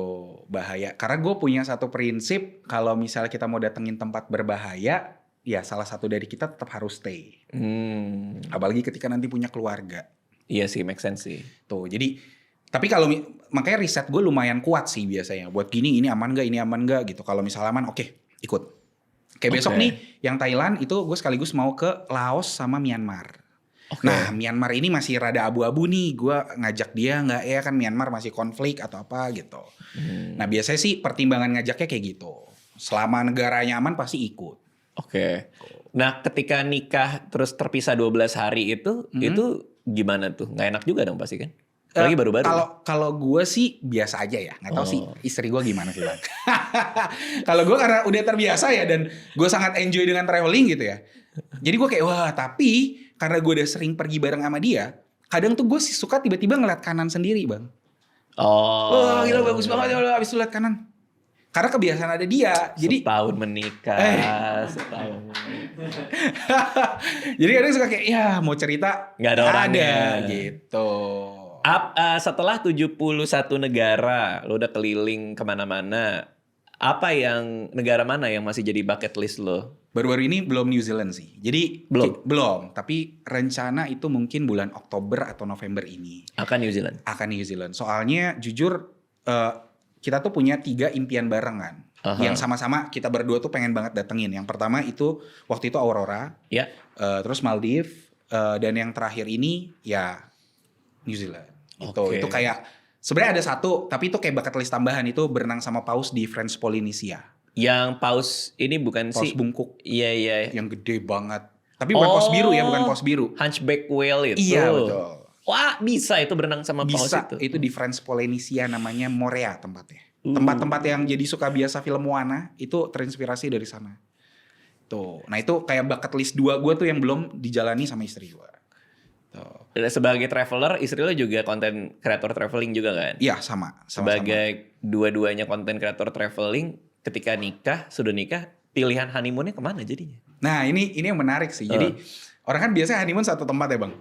Bahaya. Karena gue punya satu prinsip. Kalau misalnya kita mau datengin tempat berbahaya, ya salah satu dari kita tetap harus stay. Apalagi ketika nanti punya keluarga. Iya sih, make sense sih. Tuh, jadi tapi kalau makanya riset gue lumayan kuat sih biasanya. Buat gini, ini aman gak gitu. Kalau misalnya aman, oke, ikut. Kayak besok nih, yang Thailand itu gue sekaligus mau ke Laos sama Myanmar. Nah, Myanmar ini masih rada abu-abu nih. Gue ngajak dia nggak ya, kan Myanmar masih konflik atau apa gitu. Nah, biasanya sih pertimbangan ngajaknya kayak gitu. Selama negaranya aman pasti ikut. Nah, ketika nikah terus terpisah 12 hari itu gimana tuh? Nggak enak juga dong pasti kan? Apalagi baru-baru. Kalau gue sih biasa aja ya. Nggak tahu sih istri gue gimana sih, Bang. Kalau gue karena udah terbiasa ya, dan gue sangat enjoy dengan traveling gitu ya. Jadi gue kayak, wah, tapi karena gue udah sering pergi bareng sama dia, kadang tuh gue sih suka tiba-tiba ngeliat kanan sendiri, Bang. Wah, gila bagus banget ya abis liat kanan. Karena kebiasaan ada dia. Jadi setahun menikah, setahun. Jadi kadang suka kayak, ya mau cerita nggak ada orangnya. Gitu. Setelah 71 negara, lo udah keliling kemana-mana. Apa yang negara mana yang masih jadi bucket list lo? Baru-baru ini belum New Zealand sih. Jadi belum. Tapi rencana itu mungkin bulan Oktober atau November ini. Akan New Zealand. Soalnya jujur kita tuh punya 3 impian bareng kan. Yang sama-sama kita berdua tuh pengen banget datengin. Yang pertama itu waktu itu Aurora. Terus Maldives. Dan yang terakhir ini ya New Zealand. Itu kayak sebenarnya ada satu, tapi itu kayak bucket list tambahan, itu berenang sama paus di French Polynesia. Yang paus ini bukan paus bungkuk. Iya. Yang gede banget. Tapi bukan paus biru ya, bukan paus biru. Hunchback whale itu. Iya, betul. Wah, bisa itu berenang sama paus itu. Itu di French Polynesia, namanya Moorea tempatnya. Tempat-tempat yang jadi suka biasa film Moana itu terinspirasi dari sana. Tuh. Nah, itu kayak bucket list 2 gue tuh yang belum dijalani sama istri gue. Sebagai traveler, istri lo juga konten kreator traveling juga kan? Iya, sama. Sebagai dua-duanya konten kreator traveling, ketika sudah nikah, pilihan honeymoonnya kemana jadinya? Nah, ini yang menarik sih. Jadi orang kan biasanya honeymoon satu tempat ya, Bang.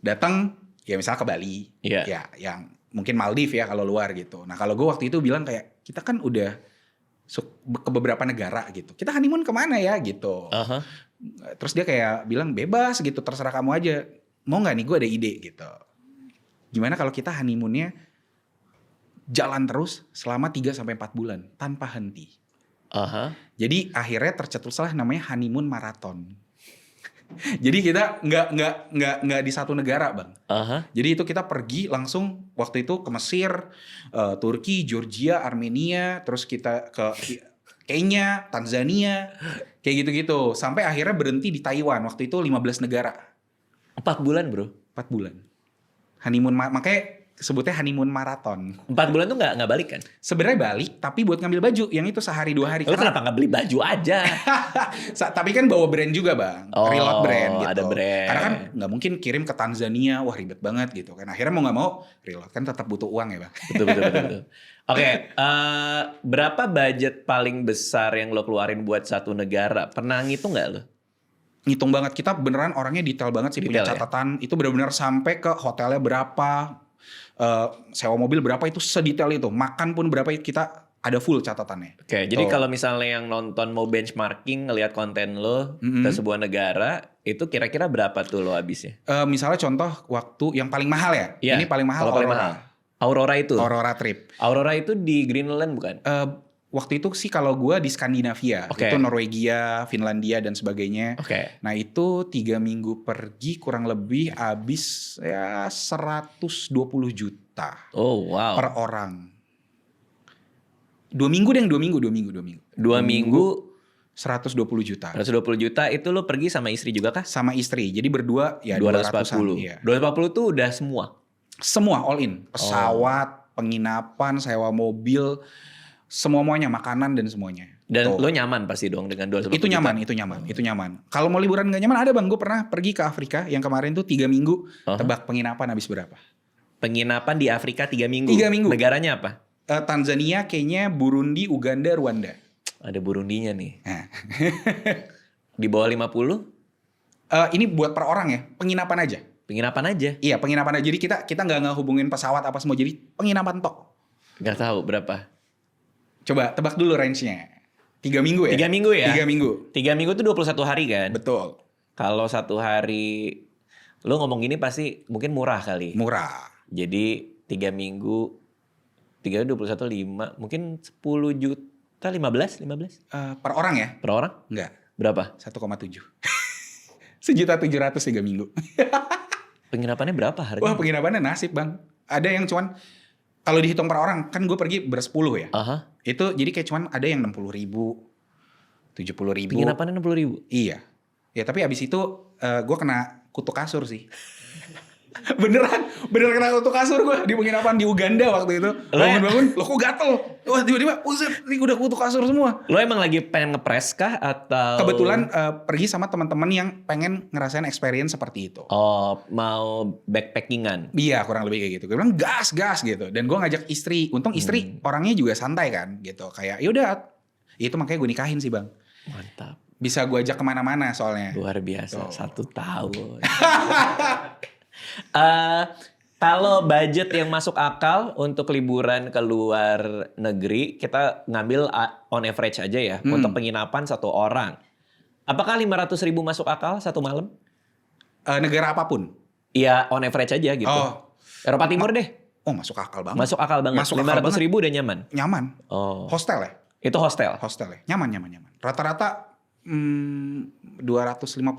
Datang ya misalnya ke Bali, ya yang mungkin Maldives ya kalau luar gitu. Nah, kalau gue waktu itu bilang kayak, kita kan udah ke beberapa negara gitu. Kita honeymoon kemana ya gitu. Terus dia kayak bilang, bebas gitu, terserah kamu aja. Mau gak nih, gue ada ide gitu. Gimana kalau kita honeymoonnya jalan terus selama 3-4 bulan tanpa henti. Jadi akhirnya tercetuslah namanya honeymoon marathon. Jadi kita nggak di satu negara, Bang. Jadi itu kita pergi langsung waktu itu ke Mesir, Turki, Georgia, Armenia, terus kita ke Kenya, Tanzania, kayak gitu-gitu. Sampai akhirnya berhenti di Taiwan. Waktu itu 15 negara. 4 bulan, bro? 4 bulan. Honeymoon, makanya sebutnya honeymoon marathon. 4 bulan tuh nggak balik kan? Sebenarnya balik, tapi buat ngambil baju. Yang itu sehari 2 hari. Lo kenapa nggak beli baju aja? Tapi kan bawa brand juga, Bang. Reload brand gitu. Ada brand. Karena kan nggak mungkin kirim ke Tanzania, wah ribet banget gitu kan. Akhirnya mau nggak mau reload, kan tetap butuh uang ya, Bang. Betul. Oke, berapa budget paling besar yang lo keluarin buat satu negara? Pernah ngitung nggak lo? Ngitung banget, kita beneran orangnya detail banget sih, punya catatan. Itu benar-benar sampai ke hotelnya berapa, sewa mobil berapa, itu sedetail itu. Makan pun berapa, kita ada full catatannya. Jadi kalau misalnya yang nonton mau benchmarking ngelihat konten lo ke sebuah negara, itu kira-kira berapa tuh lo habisnya? Misalnya contoh waktu yang paling mahal ya. Ini paling mahal Aurora itu. Aurora trip. Aurora itu di Greenland bukan? Waktu itu sih kalau gue di Skandinavia, itu Norwegia, Finlandia dan sebagainya. Nah itu 3 minggu pergi kurang lebih habis ya 120 juta. Per orang. 2 minggu deh, 2 minggu. 2 minggu 120 juta. 120 juta itu lo pergi sama istri juga kah? Sama istri. Jadi berdua ya 240. Iya. 240 tuh udah semua? Semua all in. Pesawat, penginapan, sewa mobil, semuanya, makanan dan semuanya. Dan lo nyaman pasti dong dengan 240 juta? Itu nyaman. Kalau mau liburan gak nyaman ada, Bang. Gue pernah pergi ke Afrika yang kemarin tuh 3 minggu. Tebak penginapan habis berapa? Penginapan di Afrika 3 minggu? 3 minggu. Negaranya apa? Tanzania, Kenya, Burundi, Uganda, Rwanda. Ada Burundinya nih. Di bawah 50? Ini buat per orang ya, penginapan aja. Penginapan aja? Iya, penginapan aja. Jadi kita gak ngehubungin pesawat apa semua. Jadi penginapan tok. Gak tahu berapa? Coba tebak dulu range-nya. 3 minggu ya? 3 minggu ya? 3 minggu. 3 minggu itu 21 hari kan? Betul. Kalau 1 hari, lo ngomong gini pasti mungkin murah kali. Murah. Jadi 3 minggu 3 21 5 mungkin 10 juta 15 Per orang ya? per orang? Enggak, Berapa? 1,7. 1.700.000 3 minggu. Penginapannya berapa Wah, harganya? penginapannya nasib bang. Ada yang cuman, kalau dihitung per orang, kan gue pergi bersepuluh ya. Aha. Itu jadi kayak cuman ada yang 60.000, 70.000. Penginapannya 60.000. Iya. Ya tapi abis itu gue kena kutu kasur sih. beneran kena kutu kasur gue di penginapan di Uganda waktu itu. Bangun-bangun, lo kok gatel? Wah tiba-tiba, buset, ini udah kutu kasur semua. Lo emang lagi pengen ngepres kah atau? Kebetulan pergi sama teman-teman yang pengen ngerasain experience seperti itu. Oh, mau backpackingan. Iya kurang lebih kayak gitu. Gue bilang gas gitu. Dan gue ngajak istri. Untung istri orangnya juga santai kan gitu. Kayak yaudah. Itu makanya gue nikahin sih bang. Mantap. Bisa gue ajak kemana-mana soalnya. Luar biasa. Tuh. 1 tahun. Kalau budget yang masuk akal untuk liburan ke luar negeri, kita ngambil on average aja ya. Untuk penginapan 1 orang. Apakah 500.000 masuk akal 1 malam? Negara apapun. Iya, on average aja gitu. Oh. Eropa Timur deh. Oh masuk akal banget. Masuk akal banget. Masuk akal 500.000 udah nyaman. Nyaman. Oh. Hostel ya? Itu hostel. Hostel ya? Nyaman. Rata-rata 250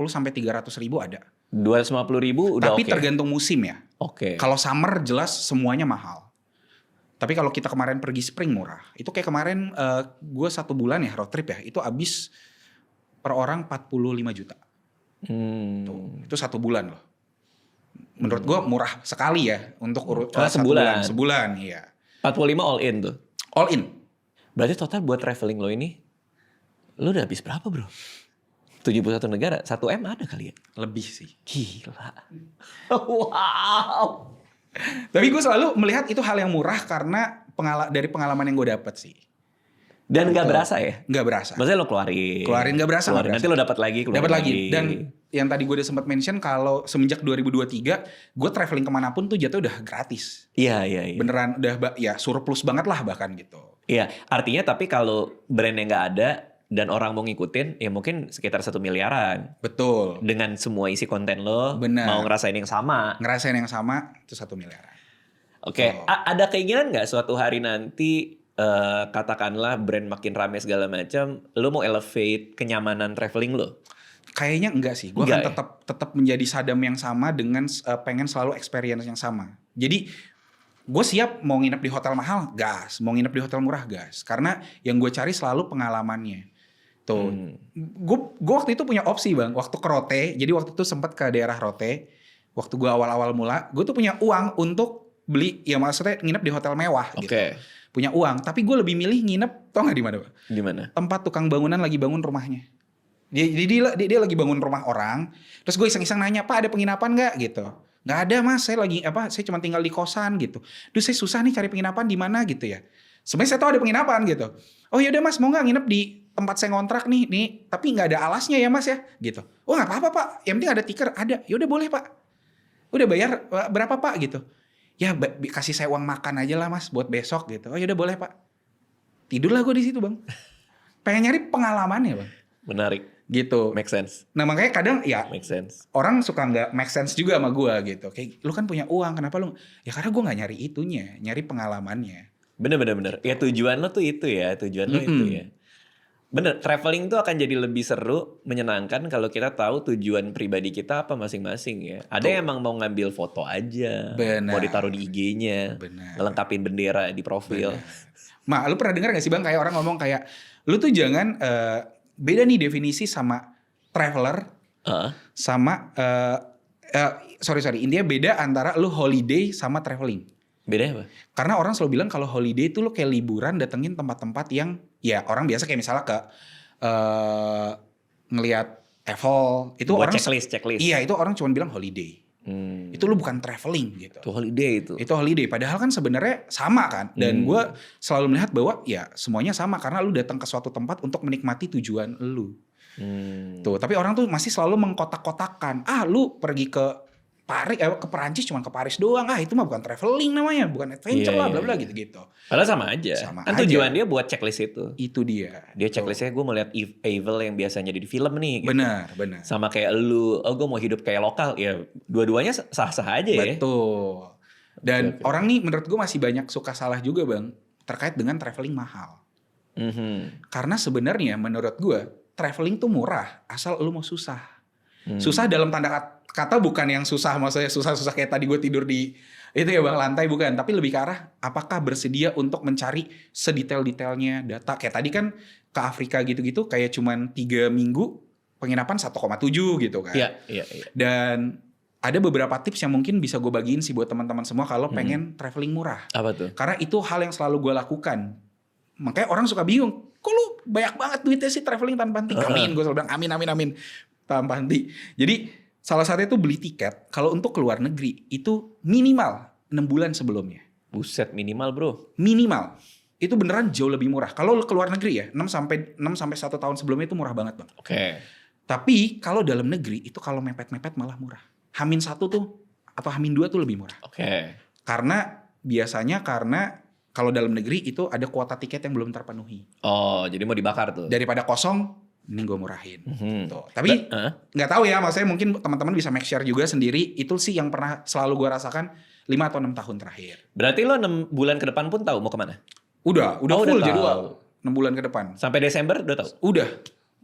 sampai 300.000 ada. 250.000 udah Tapi oke. tergantung musim ya. Oke. Kalau summer jelas semuanya mahal. Tapi kalau kita kemarin pergi spring murah. Itu kayak kemarin gue 1 bulan ya road trip ya. Itu habis per orang 45 juta. Tuh, itu 1 bulan loh. Menurut gue murah sekali ya untuk sebulan. Sebulan iya. 45 all in tuh. All in. Berarti total buat traveling lo ini, lo udah habis berapa bro? 71 negara, 1 M ada kali ya? Lebih sih. Gila. Wow. Tapi gue selalu melihat itu hal yang murah karena dari pengalaman yang gue dapet sih. Dan gak berasa ya? Nggak berasa. Maksudnya lo keluarin. Keluarin nggak berasa. Nanti lo dapat lagi, keluarin Dapat lagi. Dan yang tadi gue udah sempat mention kalau semenjak 2023 gue traveling kemanapun tuh jatuh udah gratis. Iya. Beneran udah ya surplus banget lah bahkan gitu. Iya, artinya tapi kalau brandnya nggak ada dan orang mau ngikutin, ya mungkin sekitar 1 miliaran. Betul. Dengan semua isi konten lo, Benar. mau ngerasain yang sama. Ngerasain yang sama itu 1 miliaran. Oke, Oh. Ada keinginan nggak suatu hari nanti katakanlah brand makin rame segala macam, lo mau elevate kenyamanan traveling lo? Kayaknya enggak sih. Gue Enggak akan tetap menjadi Sadam yang sama dengan pengen selalu experience yang sama. Jadi gue siap mau nginep di hotel mahal, gas. Mau nginep di hotel murah, gas. Karena yang gue cari selalu pengalamannya. Tuh, gue waktu itu punya opsi bang. Waktu ke Rote, jadi waktu itu sempat ke daerah Rote. Waktu gue awal-awal mula, gue tuh punya uang untuk beli, ya maksudnya nginep di hotel mewah gitu. Punya uang, tapi gue lebih milih nginep, tau gak di mana Pak? Gimana? Tempat tukang bangunan lagi bangun rumahnya. Dia lagi bangun rumah orang, terus gue iseng-iseng nanya, Pak ada penginapan gak? Gitu. Gak ada mas, saya cuma tinggal di kosan gitu. Duh saya susah nih cari penginapan di mana gitu ya. Sebenarnya saya tahu ada penginapan gitu. Oh yaudah mas, mau gak nginep di tempat saya ngontrak nih, tapi gak ada alasnya ya mas ya, gitu. Oh gak apa-apa Pak, yang penting ada tikar, ada. Yaudah boleh Pak. Udah bayar berapa Pak gitu. Ya kasih saya uang makan aja lah mas buat besok gitu. Oh yaudah boleh Pak. Tidurlah gue di situ bang. Pengen nyari pengalamannya bang. Menarik. Gitu. Make sense. Nah makanya kadang ya Make sense. orang suka nggak make sense juga sama gue gitu. Kayak lu kan punya uang, kenapa lu? Ya karena gue nggak nyari itunya, nyari pengalamannya. Bener. Ya tujuan lo tuh itu ya, tujuan lo itu ya. Bener, traveling tuh akan jadi lebih seru, menyenangkan kalau kita tahu tujuan pribadi kita apa masing-masing ya. Ada yang emang mau ngambil foto aja, Bener. mau ditaruh di IG-nya, Bener. ngelengkapin bendera di profil. Ma, lu pernah dengar gak sih bang kayak orang ngomong kayak lu tuh jangan beda nih definisi sama traveler sama sorry intinya beda antara lu holiday sama traveling. Bedanya apa? Karena orang selalu bilang kalau holiday itu lu kayak liburan datengin tempat-tempat yang ya orang biasa kayak misalnya ke ngelihat Eiffel itu buat orang checklist. Iya itu orang cuma bilang holiday. Itu lu bukan traveling gitu. Itu holiday itu. Itu holiday. Padahal kan sebenarnya sama kan. Dan gue selalu melihat bahwa ya semuanya sama karena lu datang ke suatu tempat untuk menikmati tujuan lu. Tuh. Tapi orang tuh masih selalu mengkotak-kotakkan. Lu pergi ke Perancis cuma ke Paris doang. Itu mah bukan traveling namanya, bukan adventure lah, bla bla gitu-gitu. Padahal sama aja. Kan tujuan dia buat checklist itu. Itu dia. Dia checklistnya gue mau lihat Eiffel yang biasanya di film nih. Gitu. Benar. Sama kayak lu, gue mau hidup kayak lokal. Ya dua-duanya sah-sah aja ya. Betul. Dan Oke. orang nih menurut gue masih banyak suka salah juga bang terkait dengan traveling mahal. Karena sebenarnya menurut gue traveling tuh murah asal lu mau susah. Susah dalam tanda kata bukan yang susah, maksudnya susah-susah kayak tadi gue tidur di itu ya bang lantai, bukan, tapi lebih ke arah apakah bersedia untuk mencari sedetail-detailnya data. Kayak tadi kan ke Afrika gitu-gitu kayak cuman 3 minggu penginapan 1,7 gitu kan. Iya. Dan ada beberapa tips yang mungkin bisa gue bagiin sih buat teman-teman semua kalau pengen traveling murah. Apa tuh? Karena itu hal yang selalu gue lakukan. Makanya orang suka bingung, kok lu banyak banget duitnya sih traveling tanpa henti. Amin, gue selalu bilang amin. Tanpa henti. Jadi salah satunya itu beli tiket. Kalau untuk keluar negeri itu minimal 6 bulan sebelumnya. Buset, minimal bro. Minimal. Itu beneran jauh lebih murah. Kalau lu keluar negeri ya 6 sampai 1 tahun sebelumnya itu murah banget bang. Oke. Tapi kalau dalam negeri itu kalau mepet-mepet malah murah. H-1 tuh atau H-2 tuh lebih murah. Oke. Karena biasanya kalau dalam negeri itu ada kuota tiket yang belum terpenuhi. Oh, jadi mau dibakar tuh. Daripada kosong, mending gue murahin. Tuh. Tapi Hah? nggak tahu ya, maksudnya mungkin teman-teman bisa make share juga sendiri. Itu sih yang pernah selalu gue rasakan 5 atau 6 tahun terakhir. Berarti lo 6 bulan ke depan pun tahu mau kemana? Udah Oh, full udah jadwal. tahu. 6 bulan ke depan. Sampai Desember udah tahu?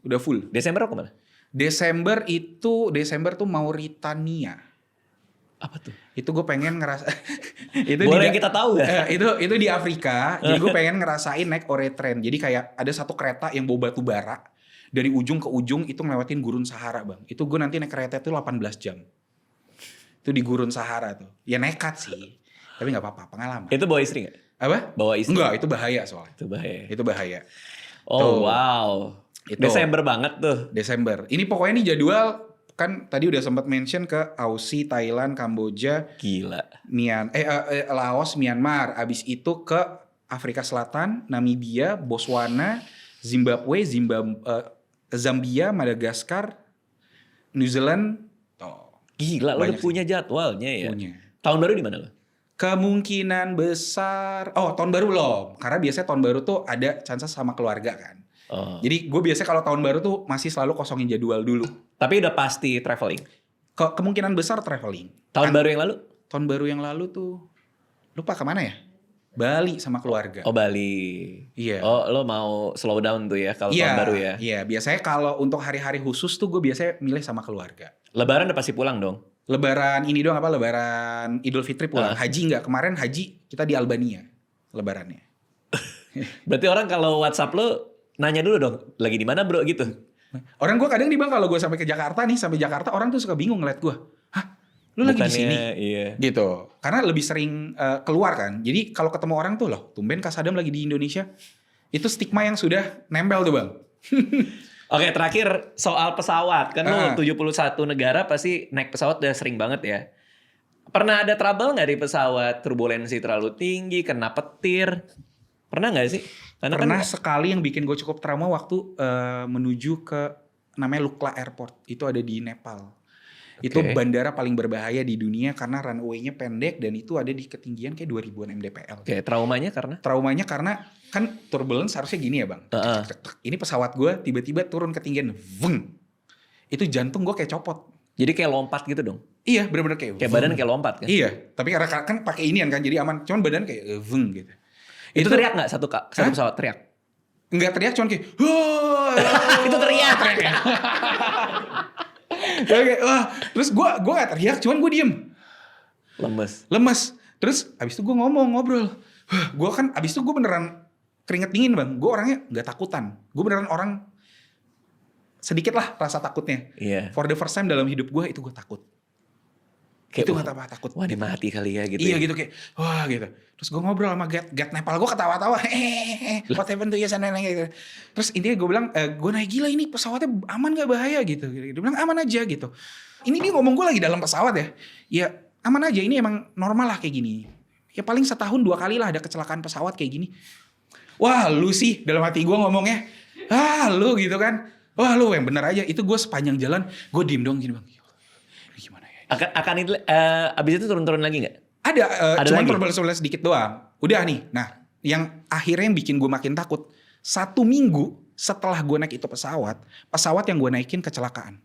Udah full. Desember lo kemana? Desember tuh Mauritania. Apa tuh? Itu gue pengen ngerasa itu Boleh kita tahu gak? itu di Afrika. Jadi gue pengen ngerasain naik Ore Train. Jadi kayak ada satu kereta yang bawa batu bara dari ujung ke ujung itu ngelewatin gurun Sahara bang. Itu gue nanti naik kereta itu 18 jam. Itu di gurun Sahara tuh. Ya nekat sih, tapi nggak apa-apa, pengalaman. Itu bawa istri gak? Apa? Bawa istri? Enggak, itu bahaya soalnya. Itu bahaya. Oh Tuh. wow. Itu. Desember banget tuh. Desember. Ini pokoknya nih jadwal kan tadi udah sempat mention ke Aussie, Thailand, Kamboja, Gila. Laos, Myanmar. Abis itu ke Afrika Selatan, Namibia, Botswana, Zimbabwe, Zambia, Madagaskar, New Zealand. Gila, lo udah Banyak punya jadwalnya ya? Punya. Tahun baru di mana lo? Kemungkinan besar, tahun baru belum. Karena biasanya tahun baru tuh ada chance sama keluarga kan. Oh. Jadi gue biasanya kalau tahun baru tuh masih selalu kosongin jadwal dulu. Tapi udah pasti traveling. Kemungkinan besar traveling. Tahun baru yang lalu? Tahun baru yang lalu tuh lupa kemana ya? Bali sama keluarga. Oh Bali. Iya. Oh lo mau slow down tuh ya kalau tahun baru ya? Iya, biasanya kalau untuk hari-hari khusus tuh gue biasanya milih sama keluarga. Lebaran udah pasti pulang dong? Lebaran ini doang apa? Lebaran Idul Fitri pulang. Haji enggak? Kemarin haji kita di Albania lebarannya. Berarti orang kalau WhatsApp lo nanya dulu dong, lagi di mana bro gitu? Orang gue kadang nih bang kalau gue sampai Jakarta orang tuh suka bingung ngeliat gue. Hah? Lu lagi di sini? Iya. Gitu. Karena lebih sering keluar kan. Jadi kalau ketemu orang tuh loh, tumben Kak Sadam lagi di Indonesia. Itu stigma yang sudah nempel tuh bang. Oke, terakhir soal pesawat. Kan lo 71 negara pasti naik pesawat udah sering banget ya. Pernah ada trouble gak di pesawat? Turbulensi terlalu tinggi, kena petir? Pernah gak sih? Karena Pernah sekali yang bikin gue cukup trauma waktu menuju ke namanya Lukla Airport. Itu ada di Nepal. Itu bandara paling berbahaya di dunia karena runway-nya pendek dan itu ada di ketinggian kayak 2000-an mdpl. Oke, traumanya karena? Traumanya karena kan turbulence harusnya gini ya bang. Ini pesawat gue tiba-tiba turun ketinggian. Veng. Itu jantung gue kayak copot. Jadi kayak lompat gitu dong? Iya bener-bener kayak badan kayak lompat kan? Iya, tapi karena kan pakai inian kan jadi aman. Cuman badan kayak veng gitu. Itu teriak gak satu pesawat teriak? Enggak teriak, cuman kayak Itu teriak. Kayak, terus gue gak teriak, cuman gue diem. Lemes. Terus abis itu gue ngobrol. Gue kan abis itu gue beneran keringet dingin bang. Gue orangnya gak takutan. Gue beneran orang sedikit lah rasa takutnya. Iya. For the first time dalam hidup gue itu gue takut. Itu gak takut. Wah dia mati kali ya gitu. Iya ya. gitu kayak wah gitu. Terus gue ngobrol sama Gat Nepal, gue ketawa-tawa. What happened to you sana gitu. Terus intinya gue bilang, gue naik gila ini pesawatnya aman gak bahaya gitu. Dia bilang aman aja gitu. Ini dia ngomong gue lagi dalam pesawat ya. Ya aman aja, ini emang normal lah kayak gini. Ya paling setahun 2 kali lah ada kecelakaan pesawat kayak gini. Wah lu sih dalam hati gue ngomongnya. Lu gitu kan. Wah lu yang bener aja. Itu gue sepanjang jalan gue diem dong gini bang. Gimana ya? Akan itu abis itu turun-turun lagi nggak? Ada cuman turbulensi sedikit doang. Udah nih. Nah, yang akhirnya yang bikin gue makin takut. 1 minggu setelah gue naik itu pesawat yang gue naikin kecelakaan.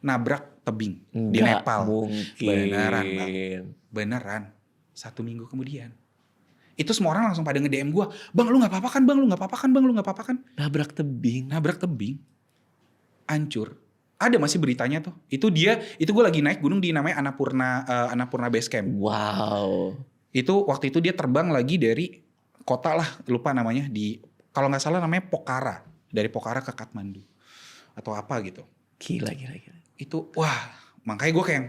Nabrak tebing di Nepal. Mungkin. Beneran, Bang. Beneran. 1 minggu kemudian. Itu semua orang langsung pada nge-DM gue. Bang lu gak apa-apa kan bang, lu gak apa-apa kan bang, lu gak apa-apa kan. Nabrak tebing. Nabrak tebing. Hancur. Ada masih beritanya tuh. Itu gue lagi naik gunung di namanya Annapurna Base Camp. Wow. Itu waktu itu dia terbang lagi dari kota lah, lupa namanya, kalau gak salah namanya Pokhara. Dari Pokhara ke Kathmandu. Atau apa gitu. Gila. Itu wah, makanya gue kayak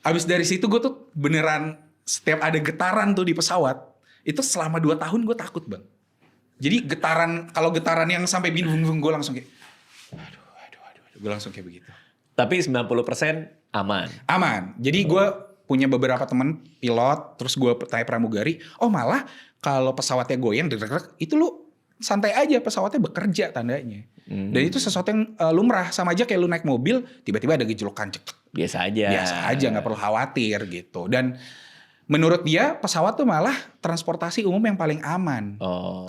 abis dari situ gue tuh beneran setiap ada getaran tuh di pesawat, itu selama 2 tahun gue takut bang. Jadi kalau getaran yang sampai bingung gue langsung kayak aduh, gue langsung kayak begitu. Tapi 90% aman. Aman. Jadi gue punya beberapa teman pilot, terus gue tanya pramugari, oh malah kalau pesawatnya goyang, itu lu santai aja, pesawatnya bekerja tandanya. Dan itu sesuatu yang lumrah, sama aja kayak lu naik mobil, tiba-tiba ada gejolokan cek. Biasa aja, nggak perlu khawatir gitu. Dan menurut dia pesawat tuh malah transportasi umum yang paling aman.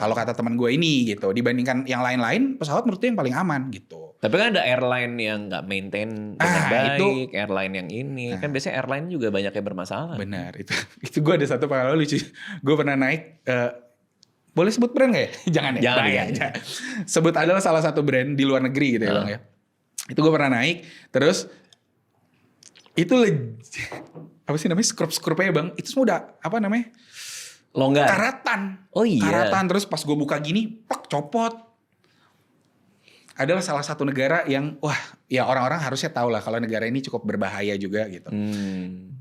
Kalau kata teman gue ini gitu, dibandingkan yang lain-lain, pesawat menurut dia yang paling aman gitu. Tapi kan ada airline yang nggak maintain dengan baik, airline yang ini. Kan biasanya airline juga banyak yang bermasalah. Benar, itu gue ada satu pengalaman lucu. Gue pernah naik, boleh sebut brand gak ya? Jangan ya. Sebut adalah salah satu brand di luar negeri gitu ya bang ya. Itu gue pernah naik, terus itu apa sih namanya, skrup-skrupnya bang, itu semua udah apa namanya, longgar, karatan. Oh iya, karatan. Terus pas gue buka gini, copot. Adalah salah satu negara yang wah ya orang-orang harusnya tahu lah kalau negara ini cukup berbahaya juga gitu.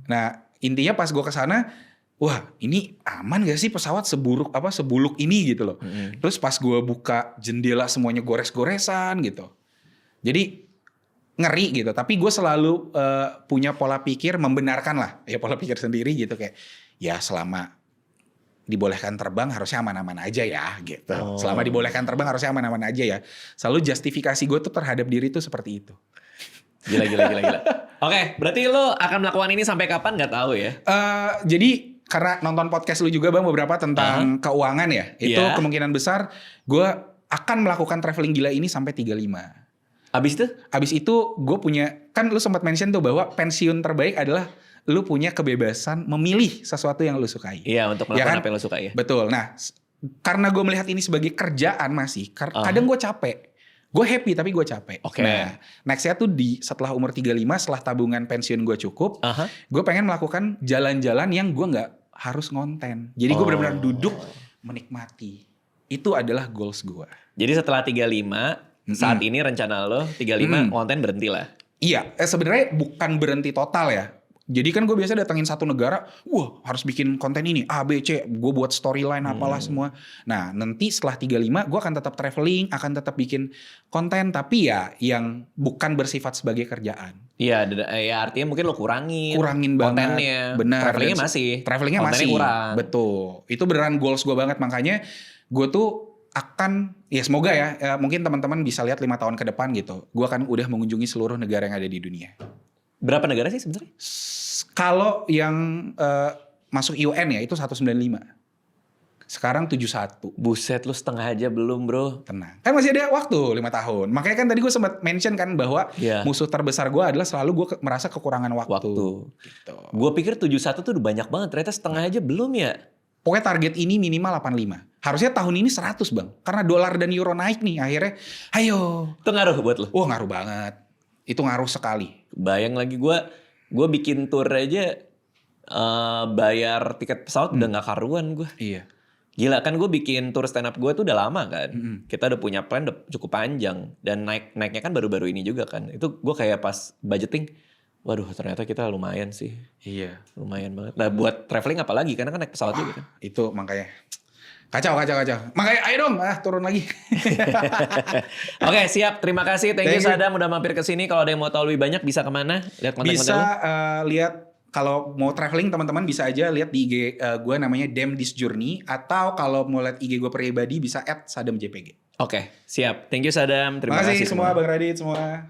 Nah intinya pas gue kesana, wah ini aman gak sih pesawat sebuluk ini gitu loh. Terus pas gue buka jendela semuanya gores-goresan gitu. Jadi ngeri gitu. Tapi gue selalu punya pola pikir membenarkan lah. Ya pola pikir sendiri gitu kayak ya selama dibolehkan terbang harusnya aman-aman aja ya gitu. Selama dibolehkan terbang harusnya aman-aman aja ya. Selalu justifikasi gue tuh terhadap diri tuh seperti itu. Gila. Oke, berarti lo akan melakukan ini sampai kapan nggak tahu ya? Jadi karena nonton podcast lu juga bang beberapa tentang keuangan ya. Itu kemungkinan besar gue akan melakukan traveling gila ini sampai 35. Abis itu gue punya, kan lu sempat mention tuh bahwa pensiun terbaik adalah lu punya kebebasan memilih sesuatu yang lu sukai. Iya, untuk melakukan apa yang lu suka ya. Betul. Nah, karena gue melihat ini sebagai kerjaan masih, kadang gue capek. Gue happy tapi gue capek. Nah, nextnya tuh setelah umur 35, setelah tabungan pensiun gue cukup, gue pengen melakukan jalan-jalan yang gue nggak harus ngonten. Jadi gue benar-benar duduk menikmati. Itu adalah goals gue. Jadi setelah 35, saat ini rencana lo 35 konten berhenti lah. Iya, sebenarnya bukan berhenti total ya. Jadi kan gue biasa datengin satu negara, wah harus bikin konten ini A, B, C, gue buat storyline apalah semua. Nah nanti setelah 35 gue akan tetap traveling, akan tetap bikin konten, tapi ya yang bukan bersifat sebagai kerjaan. Iya, ya artinya mungkin lo kurangin banget. kontennya. Benar. Travelingnya masih kurang. Betul. Itu beneran goals gue banget, makanya gue tuh akan, ya semoga ya mungkin teman-teman bisa lihat 5 tahun ke depan gitu. Gue akan udah mengunjungi seluruh negara yang ada di dunia. Berapa negara sih sebenarnya? Kalau yang masuk UN ya itu 195. Sekarang 71. Buset, lu setengah aja belum bro. Tenang. Kan masih ada waktu 5 tahun. Makanya kan tadi gue sempat mention kan bahwa musuh terbesar gue adalah selalu gue merasa kekurangan waktu. Gitu. Gue pikir 71 tuh udah banyak banget. Ternyata setengah aja belum ya. Pokoknya target ini minimal 85. Harusnya tahun ini 100 bang. Karena dolar dan euro naik nih akhirnya. Ayo. Itu ngaruh buat lo? Wah ngaruh banget. Itu ngaruh sekali. Bayang lagi gue bikin tour aja bayar tiket pesawat udah gak karuan gue. Iya. Gila kan gue bikin tour stand up gue tuh udah lama kan. Kita udah punya plan udah cukup panjang. Dan naiknya kan baru-baru ini juga kan. Itu gue kayak pas budgeting, waduh ternyata kita lumayan sih. Iya. Lumayan banget. Nah buat traveling apalagi karena kan naik pesawat juga kan. Itu makanya kacau. Makanya ayo dong turun lagi. Oke siap, terima kasih. Thank you Sadam udah mampir ke sini. Kalau ada yang mau tahu lebih banyak bisa kemana? Lihat konten-konten bisa lihat. Kalau mau traveling teman-teman bisa aja lihat di IG gue namanya Damn This Journey. Atau kalau mau lihat IG gue pribadi bisa @sadamjpg. Oke, siap. Thank you Sadam. Terima kasih semua Bang Radit semua.